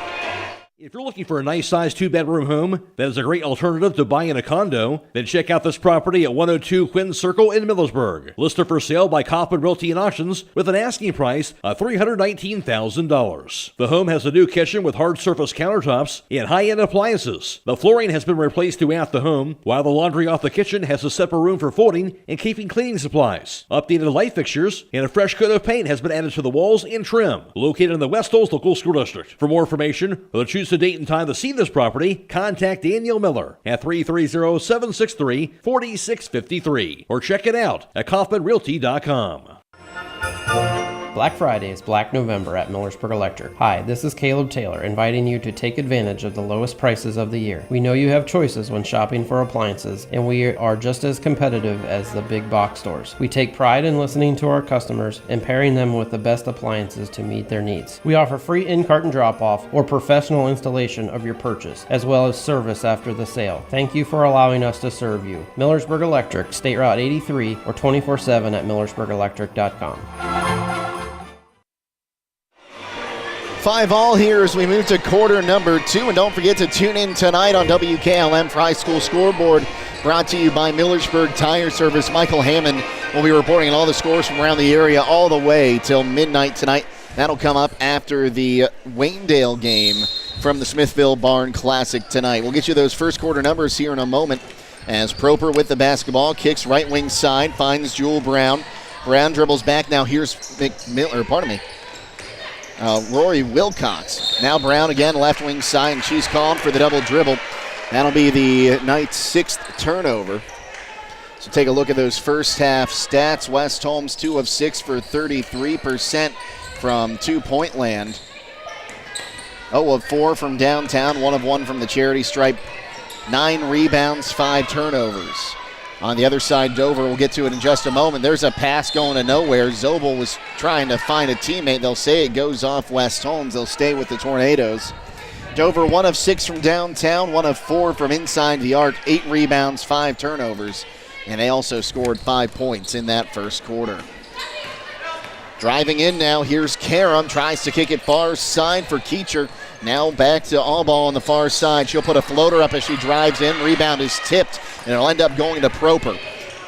If you're looking for a nice-sized 2-bedroom home that is a great alternative to buying a condo, then check out this property at 102 Quinn Circle in Millersburg. Listed for sale by Kaufman Realty and Auctions with an asking price of $319,000. The home has a new kitchen with hard surface countertops and high-end appliances. The flooring has been replaced throughout the home, while the laundry off the kitchen has a separate room for folding and keeping cleaning supplies. Updated light fixtures and a fresh coat of paint has been added to the walls and trim. Located in the West Holmes Local School District. For more information or to choose a date and time to see this property, contact Daniel Miller at 330-763-4653 or check it out at KaufmanRealty.com. Black Friday is Black November at Millersburg Electric. Hi, this is Caleb Taylor, inviting you to take advantage of the lowest prices of the year. We know you have choices when shopping for appliances, and we are just as competitive as the big box stores. We take pride in listening to our customers and pairing them with the best appliances to meet their needs. We offer free in-carton drop-off or professional installation of your purchase, as well as service after the sale. Thank you for allowing us to serve you. Millersburg Electric, State Route 83 or 24/7 at millersburgelectric.com. 5-all here as we move to quarter number 2. And don't forget to tune in tonight on WKLM for High School Scoreboard, brought to you by Millersburg Tire Service. Michael Hammond will be reporting on all the scores from around the area all the way till midnight tonight. That'll come up after the Waynedale game from the Smithville Barn Classic tonight. We'll get you those first quarter numbers here in a moment as Proper with the basketball kicks right wing side, finds Jewel Brown. Brown dribbles back. Now here's Rory Wilcox. Now Brown again, left wing side, and she's called for the double dribble. That'll be the Knights' 6th turnover. So take a look at those first half stats. West Holmes 2 of 6 for 33% from 2-point land. 0 of 4 from downtown, 1 of 1 from the charity stripe. 9 rebounds, 5 turnovers. On the other side, Dover, we'll get to it in just a moment. There's a pass going to nowhere. Zobel was trying to find a teammate. They'll say it goes off West Holmes. They'll stay with the Tornadoes. Dover 1 of 6 from downtown, 1 of 4 from inside the arc, 8 rebounds, 5 turnovers. And they also scored 5 points in that first quarter. Driving in now, here's Karam. Tries to kick it far side for Keecher. Now back to Allball on the far side. She'll put a floater up as she drives in. Rebound is tipped, and it'll end up going to Proper.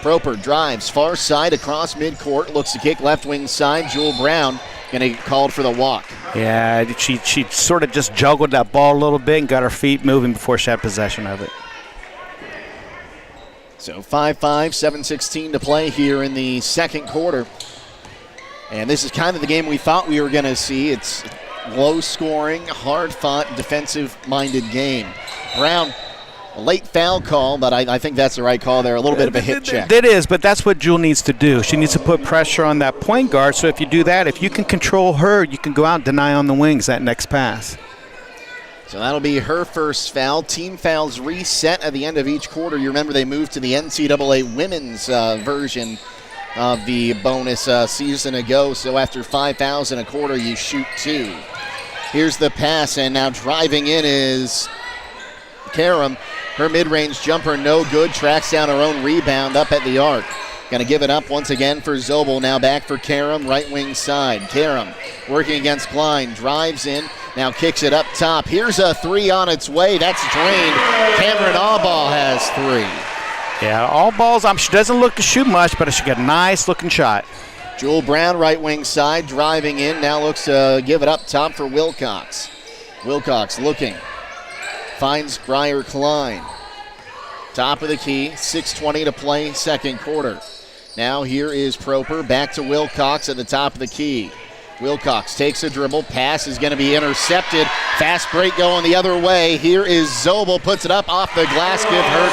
Proper drives far side across midcourt, looks to kick left wing side. Jewel Brown going to get called for the walk. Yeah, she sort of just juggled that ball a little bit and got her feet moving before she had possession of it. So 5-5, 7:16 to play here in the second quarter. And this is kind of the game we thought we were going to see. It's low scoring, hard fought, defensive minded game. Brown, a late foul call, but I think that's the right call there. A little bit of a hip check. It is, but that's what Jewel needs to do. She needs to put pressure on that point guard. So if you do that, if you can control her, you can go out and deny on the wings that next pass. So that'll be her first foul. Team fouls reset at the end of each quarter. You remember they moved to the NCAA women's version of the bonus season ago. So after 5 fouls in a quarter, you shoot 2. Here's the pass, and now driving in is Karam. Her mid-range jumper no good. Tracks down her own rebound up at the arc. Going to give it up once again for Zobel. Now back for Karam, right wing side. Karam working against Klein. Drives in. Now kicks it up top. Here's a 3 on its way. That's drained. Cameron Allball has 3. Yeah, Allball's, she doesn't look to shoot much, but she got a nice looking shot. Jewel Brown, right wing side, driving in. Now looks to give it up top for Wilcox. Wilcox looking. Finds Briar Klein. Top of the key, 6:20 to play, second quarter. Now here is Proper, back to Wilcox at the top of the key. Wilcox takes a dribble, pass is going to be intercepted. Fast break going the other way. Here is Zobel, puts it up off the glass, give her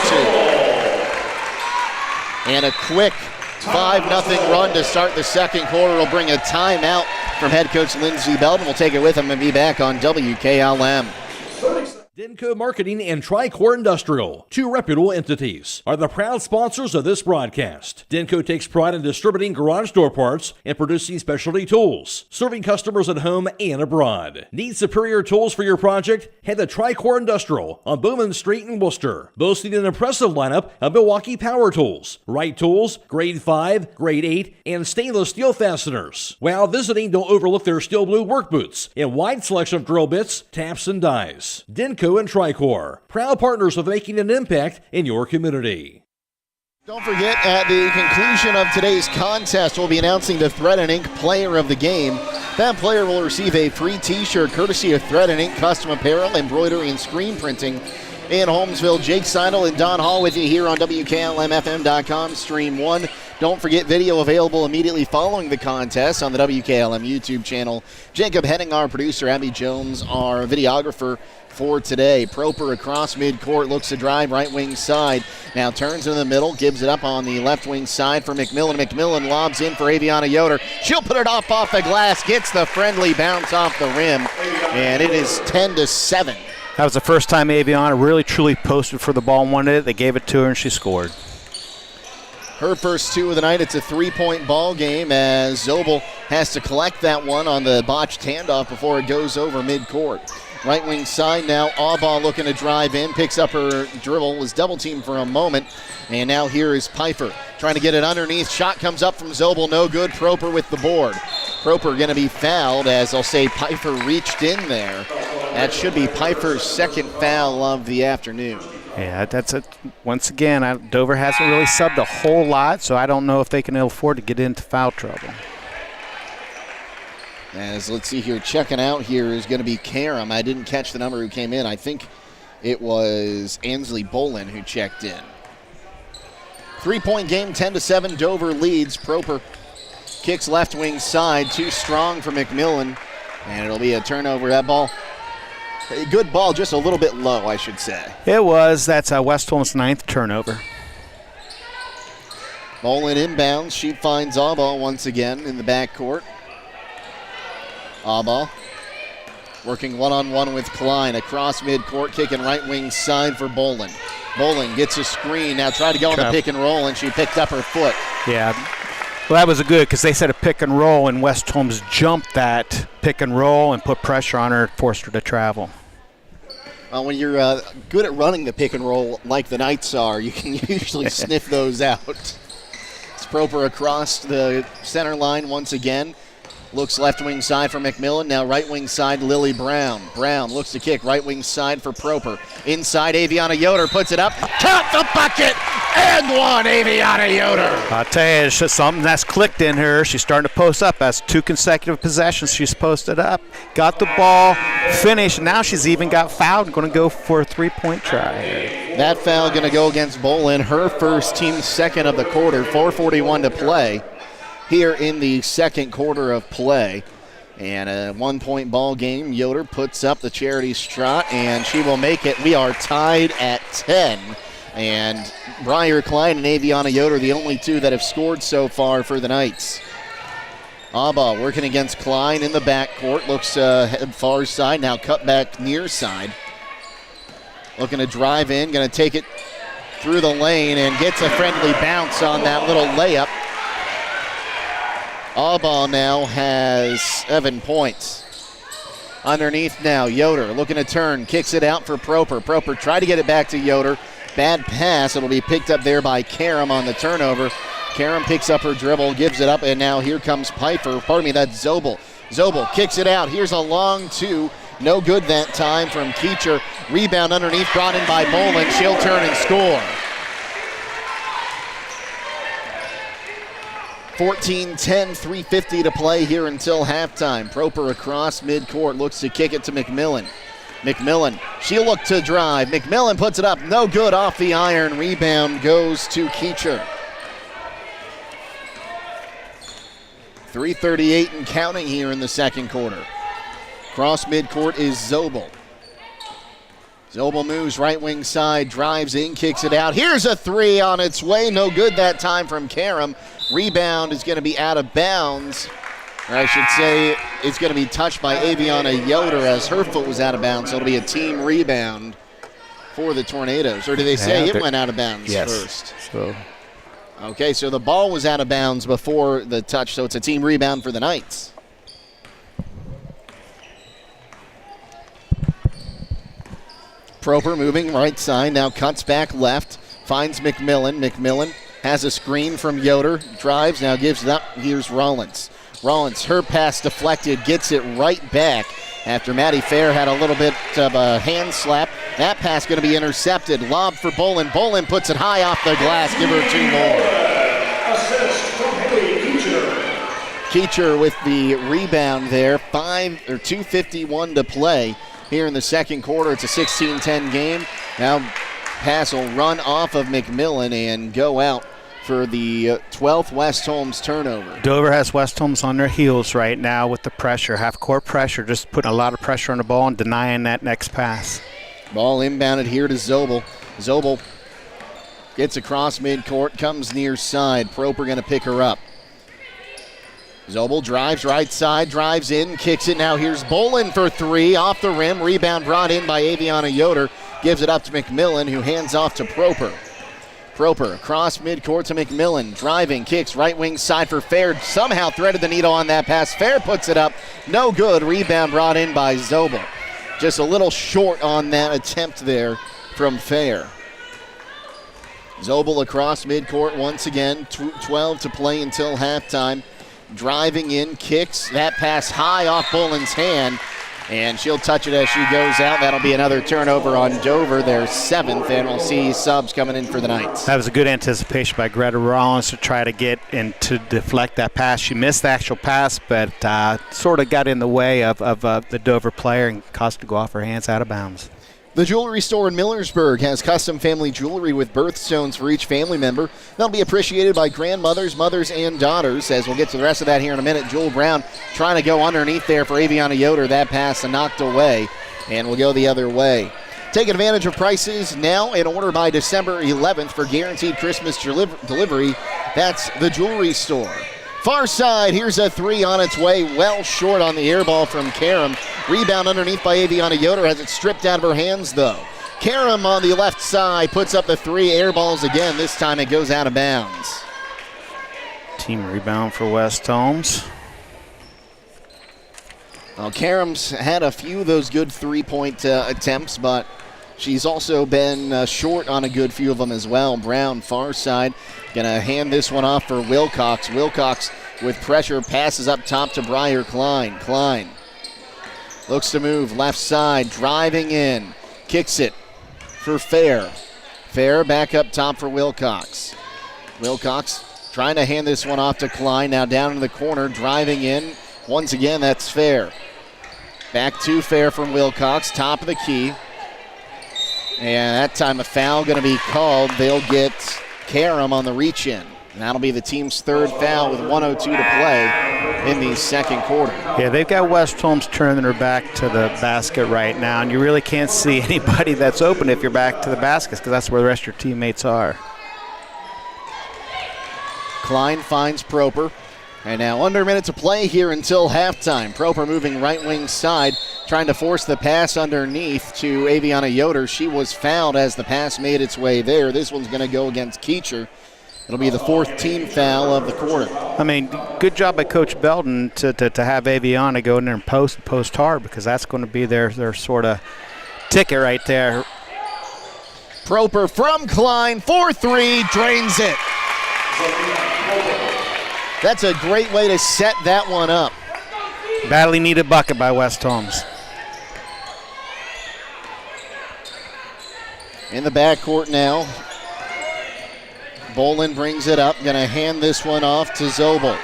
2. And a quick 5-0 run to start the second quarter will bring a timeout from head coach Lindsey Belden. We'll take it with him and be back on WKLM. Denko Marketing and Tricor Industrial, 2 reputable entities, are the proud sponsors of this broadcast. Denko takes pride in distributing garage door parts and producing specialty tools, serving customers at home and abroad. Need superior tools for your project? Head to Tricor Industrial on Bowman Street in Worcester, boasting an impressive lineup of Milwaukee power tools, Wright tools, grade 5, grade 8, and stainless steel fasteners. While visiting, don't overlook their steel blue work boots and wide selection of drill bits, taps, and dies. Denko and Tricor, proud partners of making an impact in your community. Don't forget, at the conclusion of today's contest, we'll be announcing the Thread and Ink Player of the Game. That player will receive a free t-shirt courtesy of Thread and Ink Custom Apparel, Embroidery, and Screen Printing in Holmesville. Jake Seidel and Don Hall with you here on WKLM-FM.com, Stream 1. Don't forget, video available immediately following the contest on the WKLM YouTube channel. Jacob Henning, our producer, Abby Jones, our videographer for today. Proper across midcourt, looks to drive right wing side. Now turns in the middle, gives it up on the left wing side for McMillan. McMillan lobs in for Aviana Yoder. She'll put it off the glass, gets the friendly bounce off the rim, and it is 10-7. That was the first time Aviana really truly posted for the ball and wanted it. They gave it to her and she scored. Her first 2 of the night. It's a 3-point ball game as Zobel has to collect that one on the botched handoff before it goes over midcourt. Right wing side now, Allball looking to drive in, picks up her dribble, was double teamed for a moment, and now here is Pfeiffer trying to get it underneath. Shot comes up from Zobel, no good. Proper with the board. Proper going to be fouled as I'll say Pfeiffer reached in there. That should be Pfeiffer's second foul of the afternoon. Yeah, that's it. Once again, Dover hasn't really subbed a whole lot, so I don't know if they can afford to get into foul trouble. As let's see here, checking out here is going to be Karam. I didn't catch the number who came in. I think it was Ansley Bolin who checked in. 3-point game, 10-7. Dover leads. Proper kicks left wing side, too strong for McMillan, and it'll be a turnover. That ball, a good ball, just a little bit low, I should say. It was. That's West Holmes' 9th turnover. Bolin inbounds. She finds Allball once again in the backcourt. Allball working one-on-one with Klein across midcourt, kicking right wing side for Bolin. Bolin gets a screen, now tried to go on the pick and roll, and she picked up her foot. Yeah, well, that was good because they said a pick and roll, and West Holmes jumped that pick and roll and put pressure on her, forced her to travel. Well, when you're good at running the pick and roll like the Knights are, you can usually sniff those out. It's Proper across the center line once again. Looks left wing side for McMillan. Now right wing side, Lily Brown. Brown looks to kick. Right wing side for Proper. Inside, Aviana Yoder puts it up. Count the bucket! And one, Aviana Yoder. I'll tell you, it's just something that's clicked in her. She's starting to post up. That's 2 consecutive possessions she's posted up. Got the ball, finished. Now she's even got fouled and going to go for a 3-point try. That foul going to go against Bolin. Her first, team second of the quarter. 4:41 to play here in the second quarter of play. And a 1-point ball game. Yoder puts up the charity trot, and she will make it. We are tied at 10. And Briar Klein and Aviana Yoder, the only 2 that have scored so far for the Knights. Abba working against Klein in the backcourt. Looks head far side, now cut back near side. Looking to drive in, going to take it through the lane and gets a friendly bounce on that little layup. Abba now has 7 points. Underneath now, Yoder looking to turn, kicks it out for Proper. Proper tried to get it back to Yoder. Bad pass. It'll be picked up there by Karam on the turnover. Karam picks up her dribble, gives it up, and now here comes Piper. Pardon me, that's Zobel. Zobel kicks it out. Here's a long 2. No good that time from Keecher. Rebound underneath, brought in by Bolin. She'll turn and score. 14-10, 3:50 to play here until halftime. Proper across midcourt, looks to kick it to McMillan. McMillan, she'll look to drive. McMillan puts it up, no good, off the iron. Rebound goes to Keecher. 3:38 and counting here in the second quarter. Cross midcourt is Zobel. Zobel moves right wing side, drives in, kicks it out. Here's a 3 on its way, no good that time from Karam. Rebound is going to be out of bounds. Or I should say it's going to be touched by Aviana Yoder as her foot was out of bounds. So it'll be a team rebound for the Tornadoes. Or did they say it went out of bounds first? So. Okay, so the ball was out of bounds before the touch, so it's a team rebound for the Knights. Proper moving right side, now cuts back left, finds McMillan. McMillan has a screen from Yoder, drives, now gives it up. Here's Rollins. Rollins, her pass deflected, gets it right back after Maddie Fair had a little bit of a hand slap. That pass going to be intercepted. Lob for Bolin. Bolin puts it high off the glass. Give her 2 more. Keecher with the rebound there. 2:51 to play here in the second quarter. It's a 16-10 game. Now pass will run off of McMillan and go out for the 12th West Holmes turnover. Dover has West Holmes on their heels right now with the pressure, half-court pressure, just putting a lot of pressure on the ball and denying that next pass. Ball inbounded here to Zobel. Zobel gets across midcourt, comes near side. Proper going to pick her up. Zobel drives right side, drives in, kicks it. Now here's Bolin for 3, off the rim. Rebound brought in by Aviana Yoder. Gives it up to McMillan, who hands off to Proper. Proper across midcourt to McMillan. Driving, kicks right wing side for Fair. Somehow threaded the needle on that pass. Fair puts it up. No good. Rebound brought in by Zobel. Just a little short on that attempt there from Fair. Zobel across midcourt once again. 12 to play until halftime. Driving in, kicks. That pass high off Bolin's hand. And she'll touch it as she goes out. That'll be another turnover on Dover, their 7th, and we'll see subs coming in for the Knights. That was a good anticipation by Greta Rollins to try to get and to deflect that pass. She missed the actual pass, but sort of got in the way of the Dover player and caused her to go off her hands out of bounds. The jewelry store in Millersburg has custom family jewelry with birthstones for each family member. They'll be appreciated by grandmothers, mothers, and daughters. As we'll get to the rest of that here in a minute. Jewel Brown trying to go underneath there for Aviana Yoder. That pass knocked away, and we'll go the other way. Take advantage of prices now and order by December 11th for guaranteed Christmas delivery. That's the jewelry store. Far side, here's a 3 on its way, well short on the air ball from Karam. Rebound underneath by Aviana Yoder, has it stripped out of her hands though. Karam on the left side puts up the 3 air balls again. This time it goes out of bounds. Team rebound for West Holmes. Well, Karam's had a few of those good 3-point attempts, but she's also been short on a good few of them as well. Brown, far side, going to hand this one off for Wilcox. Wilcox with pressure, passes up top to Briar Klein. Klein looks to move left side, driving in, kicks it for Fair. Fair back up top for Wilcox. Wilcox trying to hand this one off to Klein, now down in the corner, driving in. Once again, that's Fair. Back to Fair from Wilcox, top of the key. And that time a foul going to be called. They'll get Karam on the reach-in. And that'll be the team's third foul with 1:02 to play in the second quarter. Yeah, they've got West Holmes turning their back to the basket right now, and you really can't see anybody that's open if you're back to the baskets because that's where the rest of your teammates are. Klein finds Proper. And now under a minute to play here until halftime. Proper moving right wing side, trying to force the pass underneath to Aviana Yoder. She was fouled as the pass made its way there. This one's going to go against Keecher. It'll be the fourth team foul of the quarter. I mean, good job by Coach Belton to have Aviana go in there and post hard because that's going to be their sort of ticket right there. Proper from Klein, 4-3, drains it. That's a great way to set that one up. Badly needed bucket by West Holmes. In the backcourt now. Bolin brings it up, going to hand this one off to Zobel.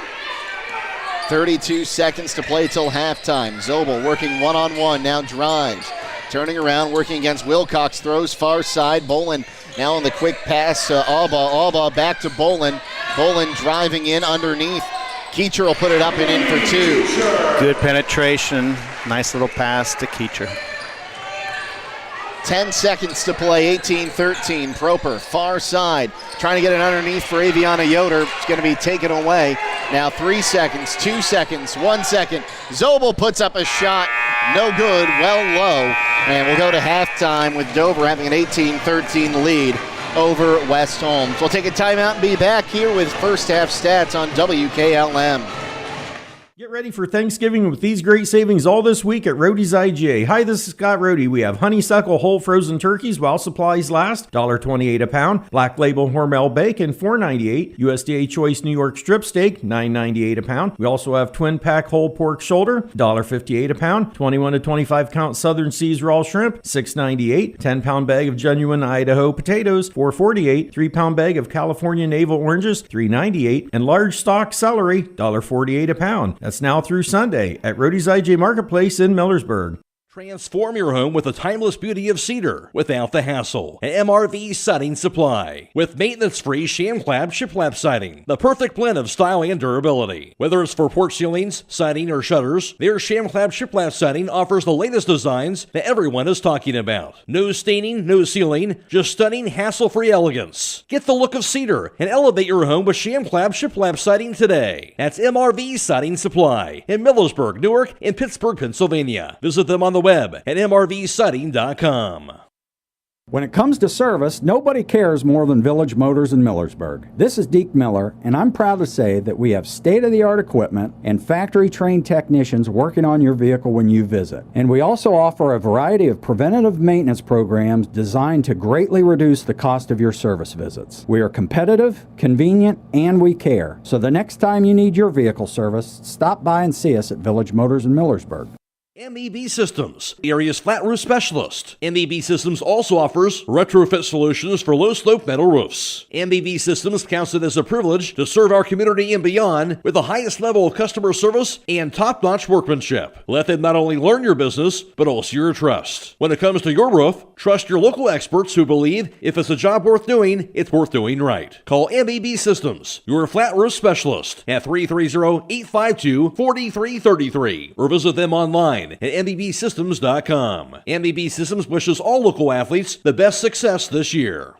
32 seconds to play till halftime. Zobel working one-on-one, now drives. Turning around, working against Wilcox, throws far side. Bolin now on the quick pass to Alba. Alba back to Bolin. Bolin driving in underneath. Keecher will put it up and in for two. Good penetration. Nice little pass to Keecher. 10 seconds to play, 18-13. Proper, far side, trying to get it underneath for Aviana Yoder. It's going to be taken away. Now 3 seconds, 2 seconds, 1 second. Zobel puts up a shot, no good, well low. And we'll go to halftime with Dover having an 18-13 lead over West Holmes. We'll take a timeout and be back here with first half stats on WKLM. Get ready for Thanksgiving with these great savings all this week at Roadie's IGA. Hi, this is Scott Roadie. We have honeysuckle whole frozen turkeys while supplies last, $1.28 a pound. Black Label Hormel bacon, $4.98. USDA Choice New York strip steak, $9.98 a pound. We also have twin pack whole pork shoulder, $1.58 a pound. 21 to 25 count Southern Seas raw shrimp, $6.98. 10-pound bag of genuine Idaho potatoes, $4.48. 3-pound bag of California navel oranges, $3.98. And large stock celery, $1.48 a pound. That's now through Sunday at Roadie's IJ Marketplace in Millersburg. Transform your home with the timeless beauty of cedar without the hassle. An MRV Siding Supply with maintenance-free sham-clad shiplap siding. The perfect blend of style and durability. Whether it's for porch ceilings, siding, or shutters, their sham-clad shiplap siding offers the latest designs that everyone is talking about. No staining, no sealing, just stunning, hassle-free elegance. Get the look of cedar and elevate your home with sham-clad shiplap siding today. That's MRV Siding Supply in Millersburg, Newark, and Pittsburgh, Pennsylvania. Visit them on the web at mrvsiding.com. When it comes to service, nobody cares more than Village Motors in Millersburg. This is Deke Miller, and I'm proud to say that we have state-of-the-art equipment and factory-trained technicians working on your vehicle when you visit. And we also offer a variety of preventative maintenance programs designed to greatly reduce the cost of your service visits. We are competitive, convenient, and we care. So the next time you need your vehicle service, stop by and see us at Village Motors in Millersburg. MEB Systems, the area's flat roof specialist. MEB Systems also offers retrofit solutions for low-slope metal roofs. MEB Systems counts it as a privilege to serve our community and beyond with the highest level of customer service and top-notch workmanship. Let them not only learn your business, but also your trust. When it comes to your roof, trust your local experts who believe if it's a job worth doing, it's worth doing right. Call MEB Systems, your flat roof specialist, at 330-852-4333 or visit them online at mbbsystems.com. MBB Systems wishes all local athletes the best success this year.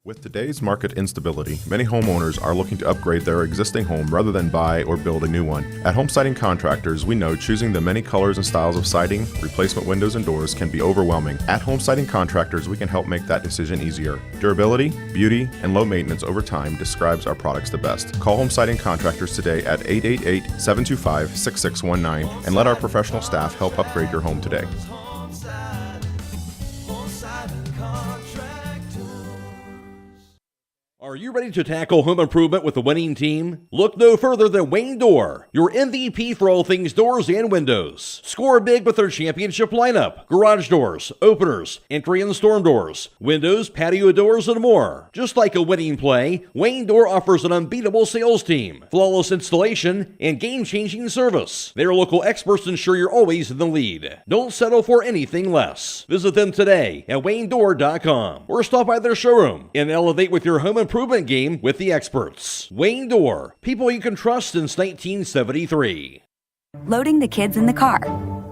With today's market instability, many homeowners are looking to upgrade their existing home rather than buy or build a new one. At Home Siding Contractors, we know choosing the many colors and styles of siding, replacement windows, and doors can be overwhelming. At Home Siding Contractors, we can help make that decision easier. Durability, beauty, and low maintenance over time describes our products the best. Call Home Siding Contractors today at 888-725-6619 and let our professional staff help upgrade your home today. Our Are you ready to tackle home improvement with a winning team? Look no further than Wayne Door, your MVP for all things doors and windows. Score big with their championship lineup: garage doors, openers, entry and storm doors, windows, patio doors, and more. Just like a winning play, Wayne Door offers an unbeatable sales team, flawless installation, and game-changing service. Their local experts ensure you're always in the lead. Don't settle for anything less. Visit them today at waynedoor.com or stop by their showroom and elevate with your home improvement game with the experts. Wayne Door, people you can trust since 1973. Loading the kids in the car,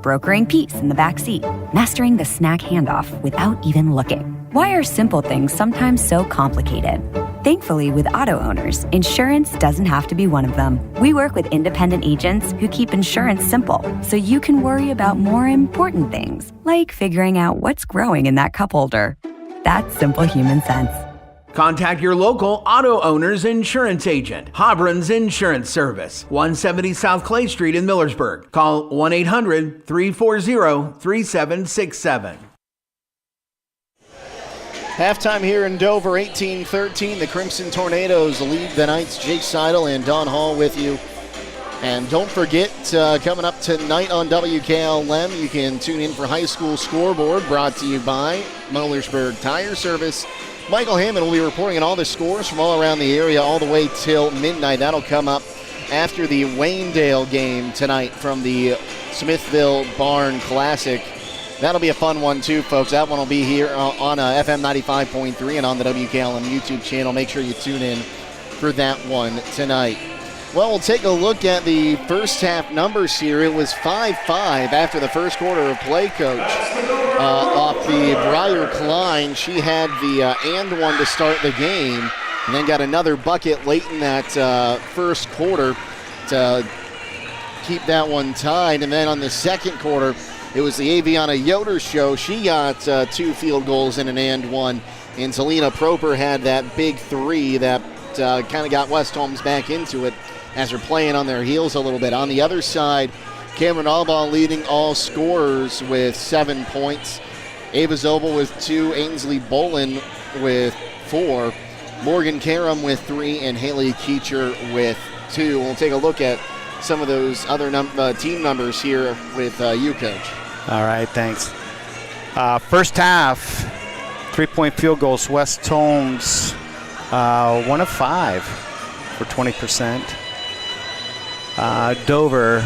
brokering peace in the back seat, mastering the snack handoff without even looking. Why are simple things sometimes so complicated? Thankfully, with auto owners, insurance doesn't have to be one of them. We work with independent agents who keep insurance simple, so you can worry about more important things, like figuring out what's growing in that cup holder. That's simple human sense. Contact your local auto owner's insurance agent. Hobron's Insurance Service, 170 South Clay Street in Millersburg. Call 1-800-340-3767. Halftime here in Dover, 18-13. The Crimson Tornadoes lead the Knights. Jake Seidel and Don Hall with you. And don't forget, coming up tonight on WKLM, you can tune in for High School Scoreboard, brought to you by Millersburg Tire Service. Michael Hammond will be reporting on all the scores from all around the area all the way till midnight. That'll come up after the Waynedale game tonight from the Smithville Barn Classic. That'll be a fun one too, folks. That one will be here on FM 95.3 and on the WKLM YouTube channel. Make sure you tune in for that one tonight. Well, we'll take a look at the first half numbers here. It was 5-5 after the first quarter of play, Coach. Off the Briar Klein, she had the and one to start the game, and then got another bucket late in that first quarter to keep that one tied. And then on the second quarter, it was the Aviana Yoder show. She got 2 field goals and an and one, and Selena Proper had that big three that kind of got West Holmes back into it as they're playing on their heels a little bit. On the other side, Cameron Albaugh leading all scorers with 7 points. Ava Zobel with 2, Ainsley Bolin with 4, Morgan Karam with 3, and Haley Keecher with 2. We'll take a look at some of those other team numbers here with you, Coach. All right, thanks. First half, 3-point field goals. West Holmes, 1 of 5 for 20%. Dover,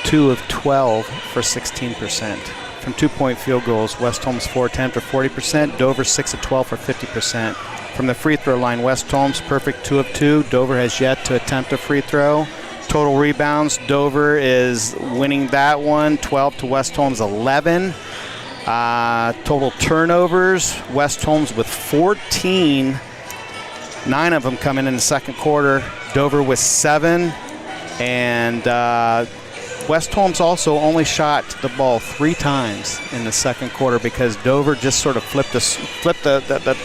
2 of 12 for 16%. From 2-point field goals, West Holmes 4 attempts for 40%. Dover 6 of 12 for 50%. From the free throw line, West Holmes perfect 2 of 2. Dover has yet to attempt a free throw. Total rebounds, Dover is winning that one, 12 to West Holmes 11. Total turnovers, West Holmes with 14. 9 of them coming in the second quarter. Dover with 7. And West Holmes also only shot the ball 3 times in the second quarter because Dover just sort of flipped the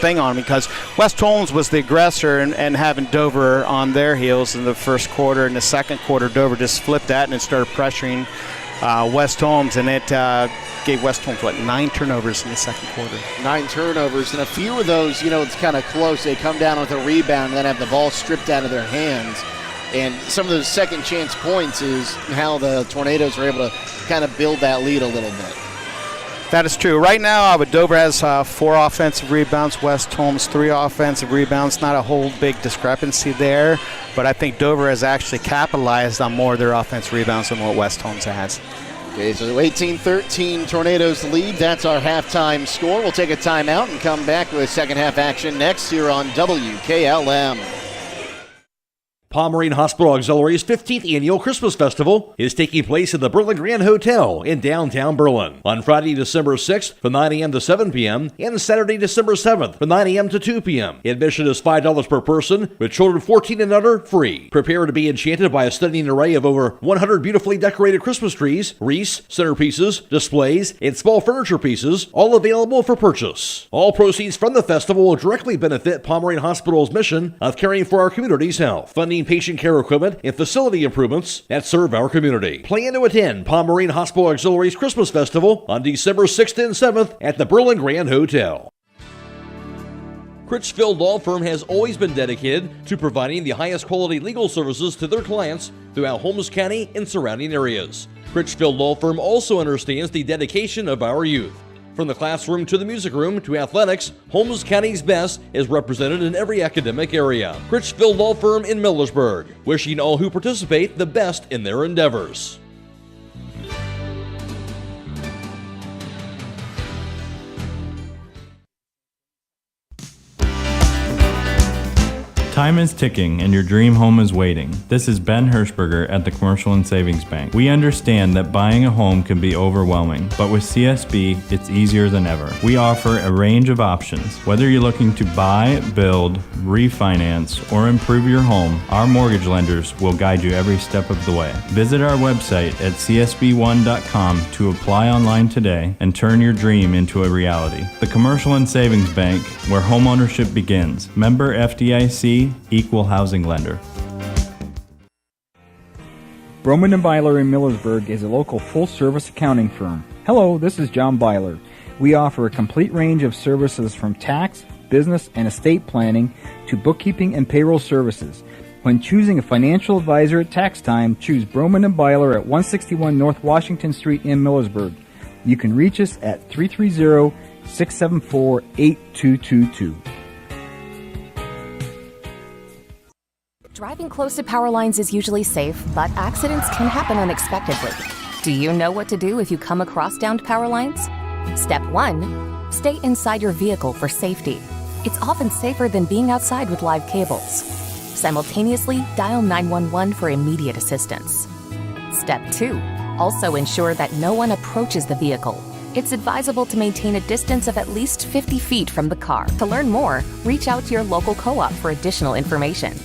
thing on them, because West Holmes was the aggressor and having Dover on their heels in the first quarter. In the second quarter, Dover just flipped that and started pressuring West Holmes, and it gave West Holmes, 9 turnovers in the second quarter. 9 turnovers, and a few of those, it's kind of close. They come down with a rebound and then have the ball stripped out of their hands. And some of those second chance points is how the Tornadoes are able to kind of build that lead a little bit. That is true. Right now, Dover has 4 offensive rebounds. West Holmes 3 offensive rebounds. Not a whole big discrepancy there, but I think Dover has actually capitalized on more of their offensive rebounds than what West Holmes has. Okay, so 18-13 Tornadoes lead. That's our halftime score. We'll take a timeout and come back with second half action next here on WKLM. Pomerene Hospital Auxiliary's 15th Annual Christmas Festival is taking place at the Berlin Grand Hotel in downtown Berlin on Friday, December 6th from 9 a.m. to 7 p.m. and Saturday, December 7th from 9 a.m. to 2 p.m. Admission is $5 per person, with children 14 and under free. Prepare to be enchanted by a stunning array of over 100 beautifully decorated Christmas trees, wreaths, centerpieces, displays, and small furniture pieces, all available for purchase. All proceeds from the festival will directly benefit Pomerene Hospital's mission of caring for our community's health, funding patient care equipment and facility improvements that serve our community. Plan to attend Pomerene Hospital Auxiliary's Christmas Festival on December 6th and 7th at the Berlin Grand Hotel. Critchfield Law Firm has always been dedicated to providing the highest quality legal services to their clients throughout Holmes County and surrounding areas. Critchfield Law Firm also understands the dedication of our youth. From the classroom to the music room to athletics, Holmes County's best is represented in every academic area. Critchfield Law Firm in Millersburg, wishing all who participate the best in their endeavors. Time is ticking and your dream home is waiting. This is Ben Hirschberger at the Commercial and Savings Bank. We understand that buying a home can be overwhelming, but with CSB, it's easier than ever. We offer a range of options. Whether you're looking to buy, build, refinance, or improve your home, our mortgage lenders will guide you every step of the way. Visit our website at csb1.com to apply online today and turn your dream into a reality. The Commercial and Savings Bank, where homeownership begins. Member FDIC, Equal Housing Lender. Broman & Byler in Millersburg is a local full-service accounting firm. Hello, this is John Byler. We offer a complete range of services from tax, business, and estate planning to bookkeeping and payroll services. When choosing a financial advisor at tax time, choose Broman & Byler at 161 North Washington Street in Millersburg. You can reach us at 330-674-8222. Driving close to power lines is usually safe, but accidents can happen unexpectedly. Do you know what to do if you come across downed power lines? Step 1. Stay inside your vehicle for safety. It's often safer than being outside with live cables. Simultaneously, dial 911 for immediate assistance. Step 2. Also ensure that no one approaches the vehicle. It's advisable to maintain a distance of at least 50 feet from the car. To learn more, reach out to your local co-op for additional information.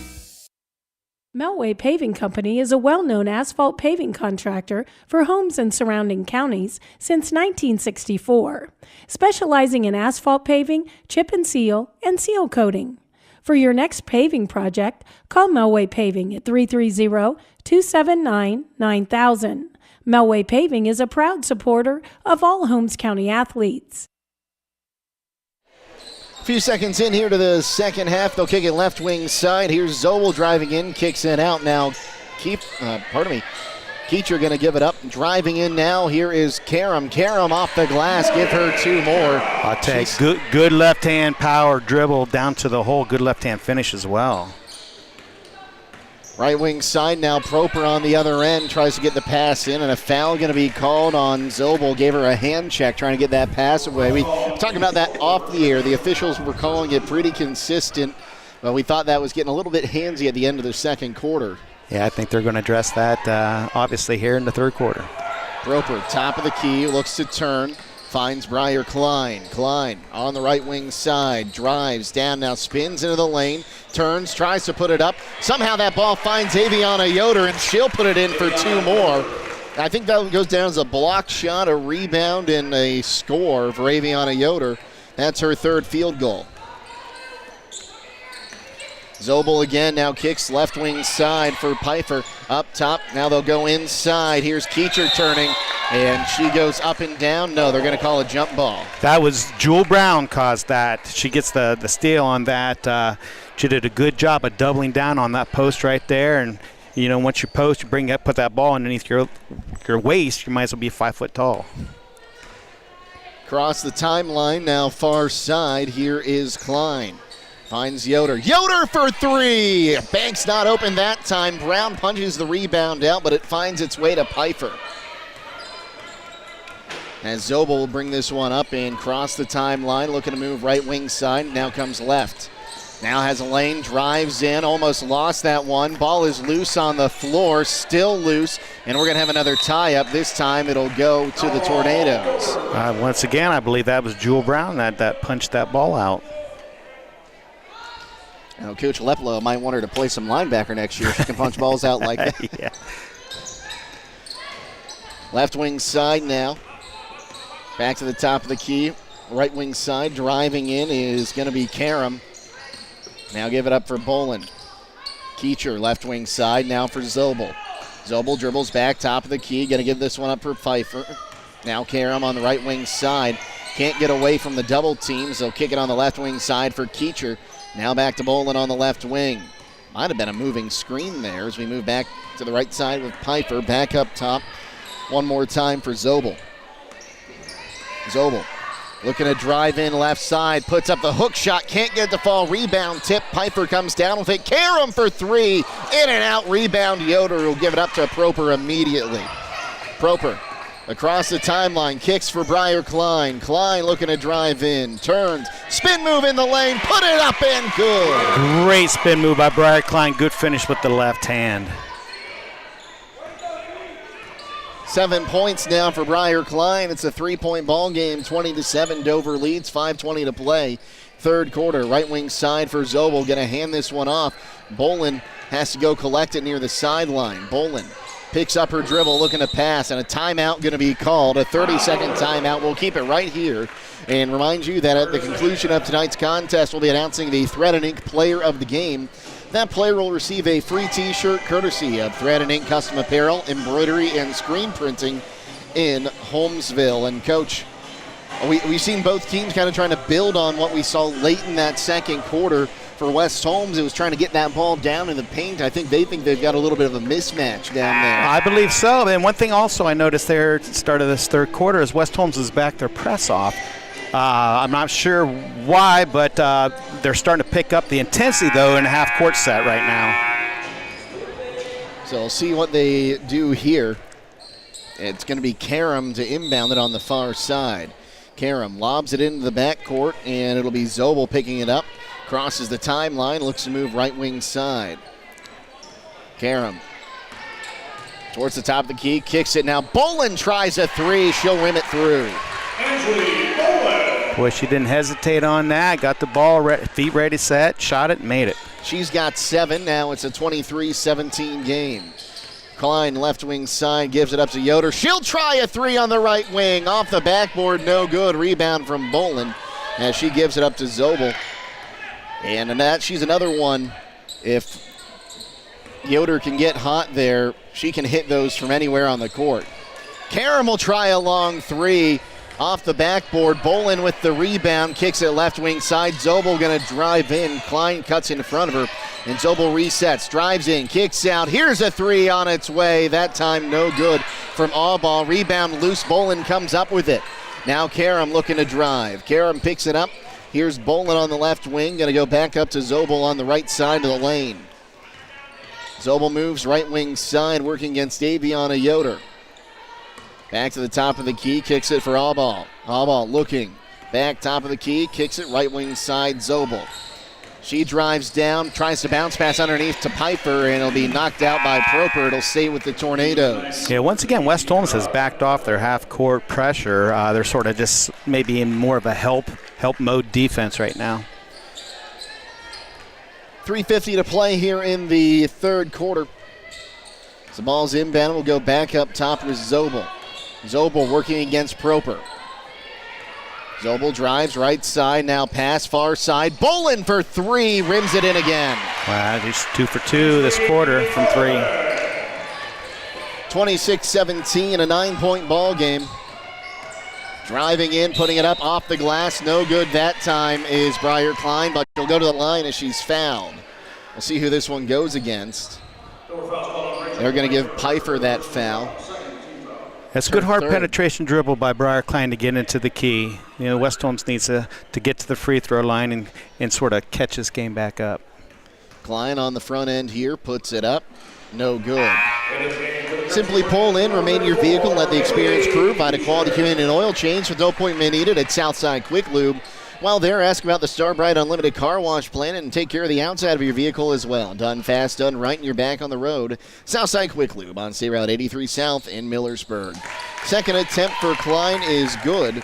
Melway Paving Company is a well-known asphalt paving contractor for homes in surrounding counties since 1964, specializing in asphalt paving, chip and seal coating. For your next paving project, call Melway Paving at 330-279-9000. Melway Paving is a proud supporter of all Holmes County athletes. Few seconds in here to the second half. They'll kick it left wing side. Here's Zobel driving in, kicks it out now. Keecher going to give it up. Driving in now, here is Karam. Karam off the glass, give her two more. I'll take good left-hand power dribble down to the hole. Good left-hand finish as well. Right wing side now, Proper on the other end, tries to get the pass in, and a foul going to be called on Zobel. Gave her a hand check trying to get that pass away. We were talking about that off the air. The officials were calling it pretty consistent, but we thought that was getting a little bit handsy at the end of the second quarter. Yeah, I think they're going to address that, obviously, here in the third quarter. Proper, top of the key, looks to turn. Finds Briar Klein. Klein on the right wing side, drives down now, spins into the lane, turns, tries to put it up. Somehow that ball finds Aviana Yoder, and she'll put it in for two more. I think that goes down as a block shot, a rebound, and a score for Aviana Yoder. That's her third field goal. Zobel again now kicks left wing side for Pfeiffer. Up top, now they'll go inside. Here's Keecher turning, and she goes up and down. No, they're going to call a jump ball. That was Jewel Brown caused that. She gets the steal on that. She did a good job of doubling down on that post right there. And, you know, once you post, you put that ball underneath your waist, you might as well be 5 foot tall. Across the timeline now, far side. Here is Klein. Finds Yoder. Yoder for three! Banks not open that time. Brown punches the rebound out, but it finds its way to Pfeiffer. As Zobel will bring this one up and cross the timeline, looking to move right wing side. Now comes left. Now has a lane, drives in, almost lost that one. Ball is loose on the floor, still loose, and we're going to have another tie-up. This time it'll go to the Tornadoes. Once again, I believe that was Jewel Brown that punched that ball out. Now, Coach Leplo might want her to play some linebacker next year. She can punch balls out like that. Yeah. Left wing side now. Back to the top of the key. Right wing side driving in is going to be Karam. Now give it up for Boland. Keecher, left wing side now for Zobel. Zobel dribbles back, top of the key. Going to give this one up for Pfeiffer. Now Karam on the right wing side. Can't get away from the double teams. They'll kick it on the left wing side for Keecher. Now back to Bolin on the left wing. Might have been a moving screen there as we move back to the right side with Piper. Back up top one more time for Zobel. Zobel looking to drive in left side. Puts up the hook shot. Can't get it to fall. Rebound tip. Piper comes down with it. Karam for three. In and out. Rebound. Yoder will give it up to Proper immediately. Proper across the timeline, kicks for Briar Klein. Klein looking to drive in, turns, spin move in the lane, put it up and good. Great spin move by Briar Klein. Good finish with the left hand. 7 points now for Briar Klein. It's a 3-point ball game, 20-7. Dover leads, 5:20 to play. Third quarter, right wing side for Zobel. Going to hand this one off. Bolin has to go collect it near the sideline. Bolin picks up her dribble, looking to pass, and a timeout going to be called, a 30-second timeout. We'll keep it right here and remind you that at the conclusion of tonight's contest, we'll be announcing the Thread and Ink Player of the Game. That player will receive a free T-shirt courtesy of Thread and Ink Custom Apparel, Embroidery, and Screen Printing in Holmesville. And, Coach, we've seen both teams kind of trying to build on what we saw late in that second quarter. For West Holmes, it was trying to get that ball down in the paint. I think they've got a little bit of a mismatch down there. I believe so. And one thing also I noticed there at the start of this third quarter is West Holmes is back their press off. I'm not sure why, but they're starting to pick up the intensity, though, in a half-court set right now. So we'll see what they do here. It's going to be Karam to inbound it on the far side. Karam lobs it into the backcourt, and it'll be Zobel picking it up. Crosses the timeline, looks to move right wing side. Karam towards the top of the key, kicks it now. Bolin tries a three, she'll rim it through. Boy, she didn't hesitate on that. Got the ball, feet ready, set, shot it, made it. She's got 7, now it's a 23-17 game. Klein left wing side, gives it up to Yoder. She'll try a three on the right wing, off the backboard, no good. Rebound from Bolin as she gives it up to Zobel. And in that, she's another one. If Yoder can get hot there, she can hit those from anywhere on the court. Karam will try a long three off the backboard. Bolin with the rebound, kicks it left wing side. Zobel going to drive in. Klein cuts in front of her, and Zobel resets, drives in, kicks out. Here's a three on its way. That time no good from Allball. Rebound loose. Bolin comes up with it. Now Karam looking to drive. Karam picks it up. Here's Bolin on the left wing, going to go back up to Zobel on the right side of the lane. Zobel moves right wing side, working against Aviana Yoder. Back to the top of the key, kicks it for Allball. Allball looking, back top of the key, kicks it right wing side, Zobel. She drives down, tries to bounce pass underneath to Piper, and it'll be knocked out by Proper. It'll stay with the Tornadoes. Yeah, once again, West Holmes has backed off their half-court pressure. They're sort of just maybe in more of a help mode defense right now. 3:50 to play here in the third quarter. So the ball's inbound. We'll go back up top with Zobel. Zobel working against Proper. Zobel drives right side, now pass far side. Bolin for three, rims it in again. Wow, he's 2 for 2 this quarter from three. 26-17, a 9-point ball game. Driving in, putting it up off the glass. No good that time is Briar Klein, but she'll go to the line as she's fouled. We'll see who this one goes against. They're going to give Piper that foul. That's good hard penetration dribble by Briar Klein to get into the key. You know, West Holmes needs to get to the free throw line and sort of catch this game back up. Klein on the front end here, puts it up. No good. Simply pull in, remain in your vehicle, let the experienced crew find a quality commitment and oil change with no appointment needed at Southside Quick Lube. While there, ask about the Starbright Unlimited Car Wash Plan and take care of the outside of your vehicle as well. Done fast, done right, and you're back on the road. Southside Quick Lube on State Route 83 South in Millersburg. Second attempt for Klein is good.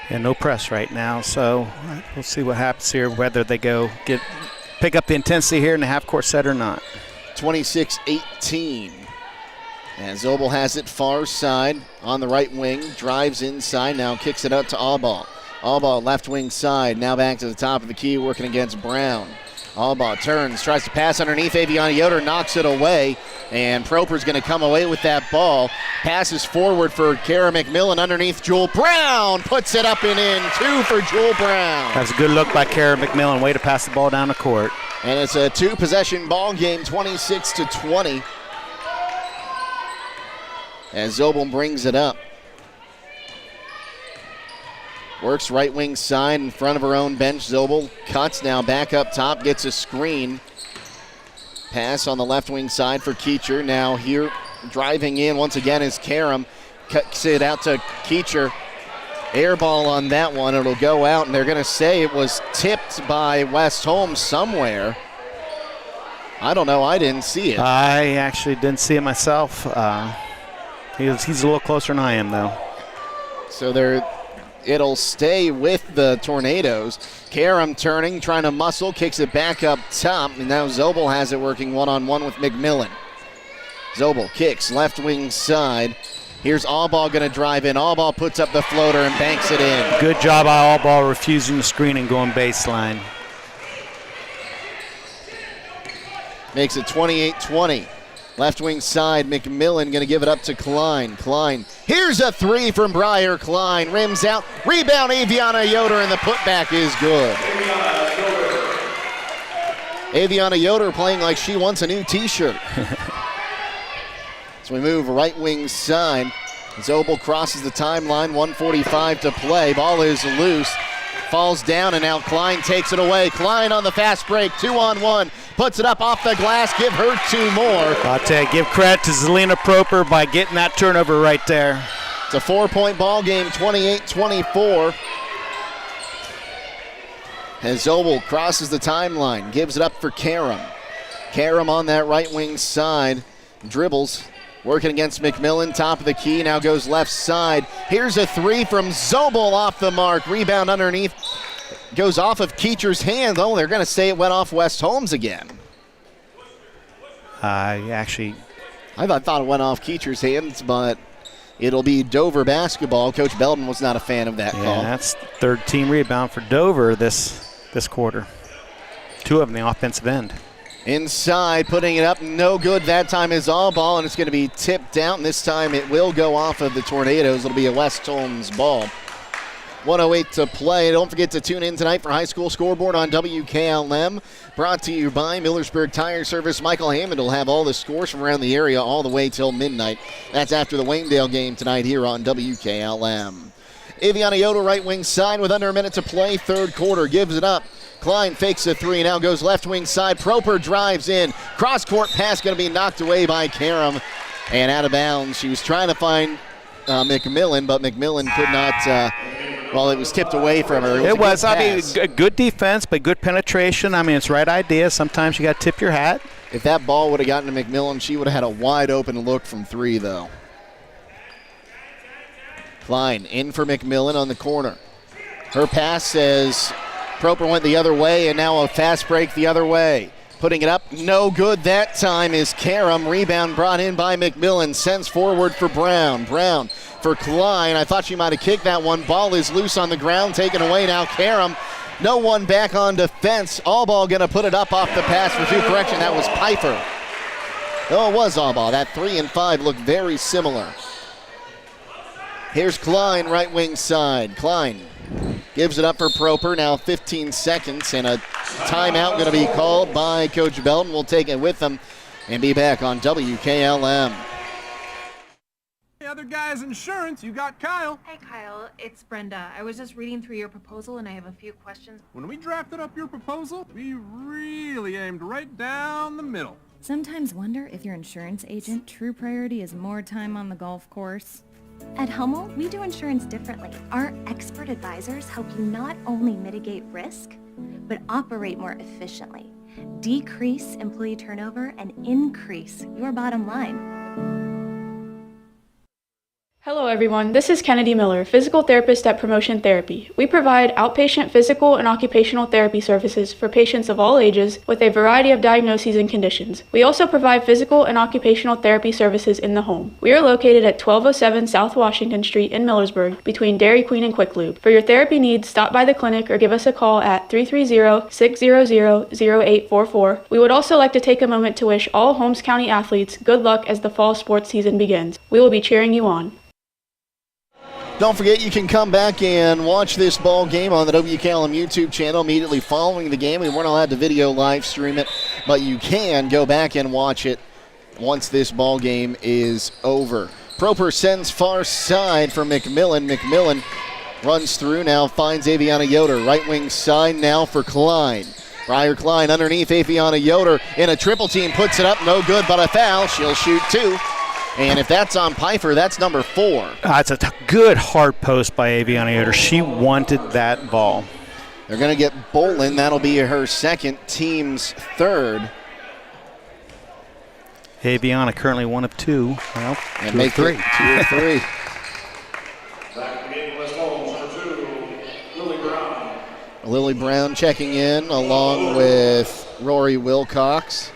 Yeah, no press right now, so we'll see what happens here, whether they pick up the intensity here in the half-court set or not. 26-18. And Zobel has it far side on the right wing, drives inside, now kicks it out to Allball. Allball left wing side, now back to the top of the key, working against Brown. Albaugh turns, tries to pass underneath. Aviana Yoder knocks it away, and Proper's going to come away with that ball. Passes forward for Kara McMillan underneath Jewel Brown. Puts it up and in. 2 for Jewel Brown. That's a good look by Kara McMillan. Way to pass the ball down the court. And it's a 2-possession ball game, 26-20. As Zobel brings it up. Works right wing side in front of her own bench. Zobel cuts now back up top, gets a screen. Pass on the left wing side for Keecher. Now here driving in once again is Karam. Cuts it out to Keecher. Air ball on that one. It'll go out, and they're going to say it was tipped by West Holmes somewhere. I don't know. I didn't see it. I actually didn't see it myself. He's a little closer than I am, though. So it'll stay with the Tornadoes. Karam turning, trying to muscle, kicks it back up top, and now Zobel has it working one-on-one with McMillan. Zobel kicks left wing side. Here's Albaugh going to drive in. Albaugh puts up the floater and banks it in. Good job by Albaugh refusing the screen and going baseline. Makes it 28-20. Left wing side, McMillan going to give it up to Klein. Klein, here's a 3 from Briar Klein. Rims out, rebound Aviana Yoder, and the putback is good. Aviana Yoder playing like she wants a new t-shirt. So we move right wing side. Zobel crosses the timeline, 1:45 to play. Ball is loose, falls down, and now Klein takes it away. Klein on the fast break, 2-on-1. Puts it up off the glass, give her 2 more. I'll tell you, give credit to Zelina Proper by getting that turnover right there. It's a 4-point ball game, 28-24. As Zobel crosses the timeline, gives it up for Karam. Karam on that right wing side, dribbles, working against McMillan, top of the key, now goes left side. Here's a 3 from Zobel off the mark, rebound underneath. Goes off of Keecher's hand. Oh, they're going to say it went off West Holmes again. I thought it went off Keecher's hands, but it'll be Dover basketball. Coach Belden was not a fan of that call. Yeah, that's third team rebound for Dover this quarter. 2 of them in the offensive end. Inside, putting it up, no good. That time is all ball, and it's going to be tipped out. And this time it will go off of the Tornadoes. It'll be a West Holmes ball. 1:08 to play. Don't forget to tune in tonight for High School Scoreboard on WKLM. Brought to you by Millersburg Tire Service. Michael Hammond will have all the scores from around the area all the way till midnight. That's after the Waynedale game tonight here on WKLM. Aviana Yoder, right wing side with under a minute to play. Third quarter, gives it up. Klein fakes a 3, now goes left wing side. Proper drives in. Cross-court pass going to be knocked away by Karam and out of bounds. She was trying to find McMillan, but McMillan could not... it was tipped away from her. It was good defense, but good penetration. I mean, it's right idea. Sometimes you got to tip your hat. If that ball would have gotten to McMillan, she would have had a wide open look from 3, though. Klein in for McMillan on the corner. Her pass says Proper went the other way, and now a fast break the other way. Putting it up, no good that time is Karam. Rebound brought in by McMillan. Sends forward for Brown. Brown for Klein. I thought she might have kicked that one. Ball is loose on the ground, taken away now. Karam, no one back on defense. Albaugh going to put it up off the pass for 2. Correction, that was Pfeiffer. No, it was Albaugh. That 3 and 5 look very similar. Here's Klein, right wing side. Klein gives it up for Proper. Now 15 seconds, and a timeout going to be called by Coach Belton. We'll take it with them and be back on WKLM. Other guy's insurance, you got Kyle. Hey Kyle, it's Brenda. I was just reading through your proposal and I have a few questions. When we drafted up your proposal, we really aimed right down the middle. Sometimes wonder if your insurance agent true priority is more time on the golf course. At Hummel, we do insurance differently. Our expert advisors help you not only mitigate risk, but operate more efficiently, decrease employee turnover, and increase your bottom line. Hello everyone, this is Kennedy Miller, physical therapist at Promotion Therapy. We provide outpatient physical and occupational therapy services for patients of all ages with a variety of diagnoses and conditions. We also provide physical and occupational therapy services in the home. We are located at 1207 South Washington Street in Millersburg between Dairy Queen and Quick Lube. For your therapy needs, stop by the clinic or give us a call at 330-600-0844. We would also like to take a moment to wish all Holmes County athletes good luck as the fall sports season begins. We will be cheering you on. Don't forget, you can come back and watch this ball game on the WKLM YouTube channel immediately following the game. We weren't allowed to video live stream it, but you can go back and watch it once this ball game is over. Proper sends far side for McMillan. McMillan runs through, now finds Aviana Yoder. Right wing side now for Klein. Briar Klein underneath Aviana Yoder in a triple team, puts it up, no good, but a foul. She'll shoot two. And if that's on Pfeiffer, that's number 4. It's a good hard post by Aviana Yoder. She wanted that ball. They're going to get Bolin. That'll be her second, team's third. Aviana currently 1 of 2. Well, and 2 make of 3. 2 of 3. Lily Brown checking in along with Rory Wilcox.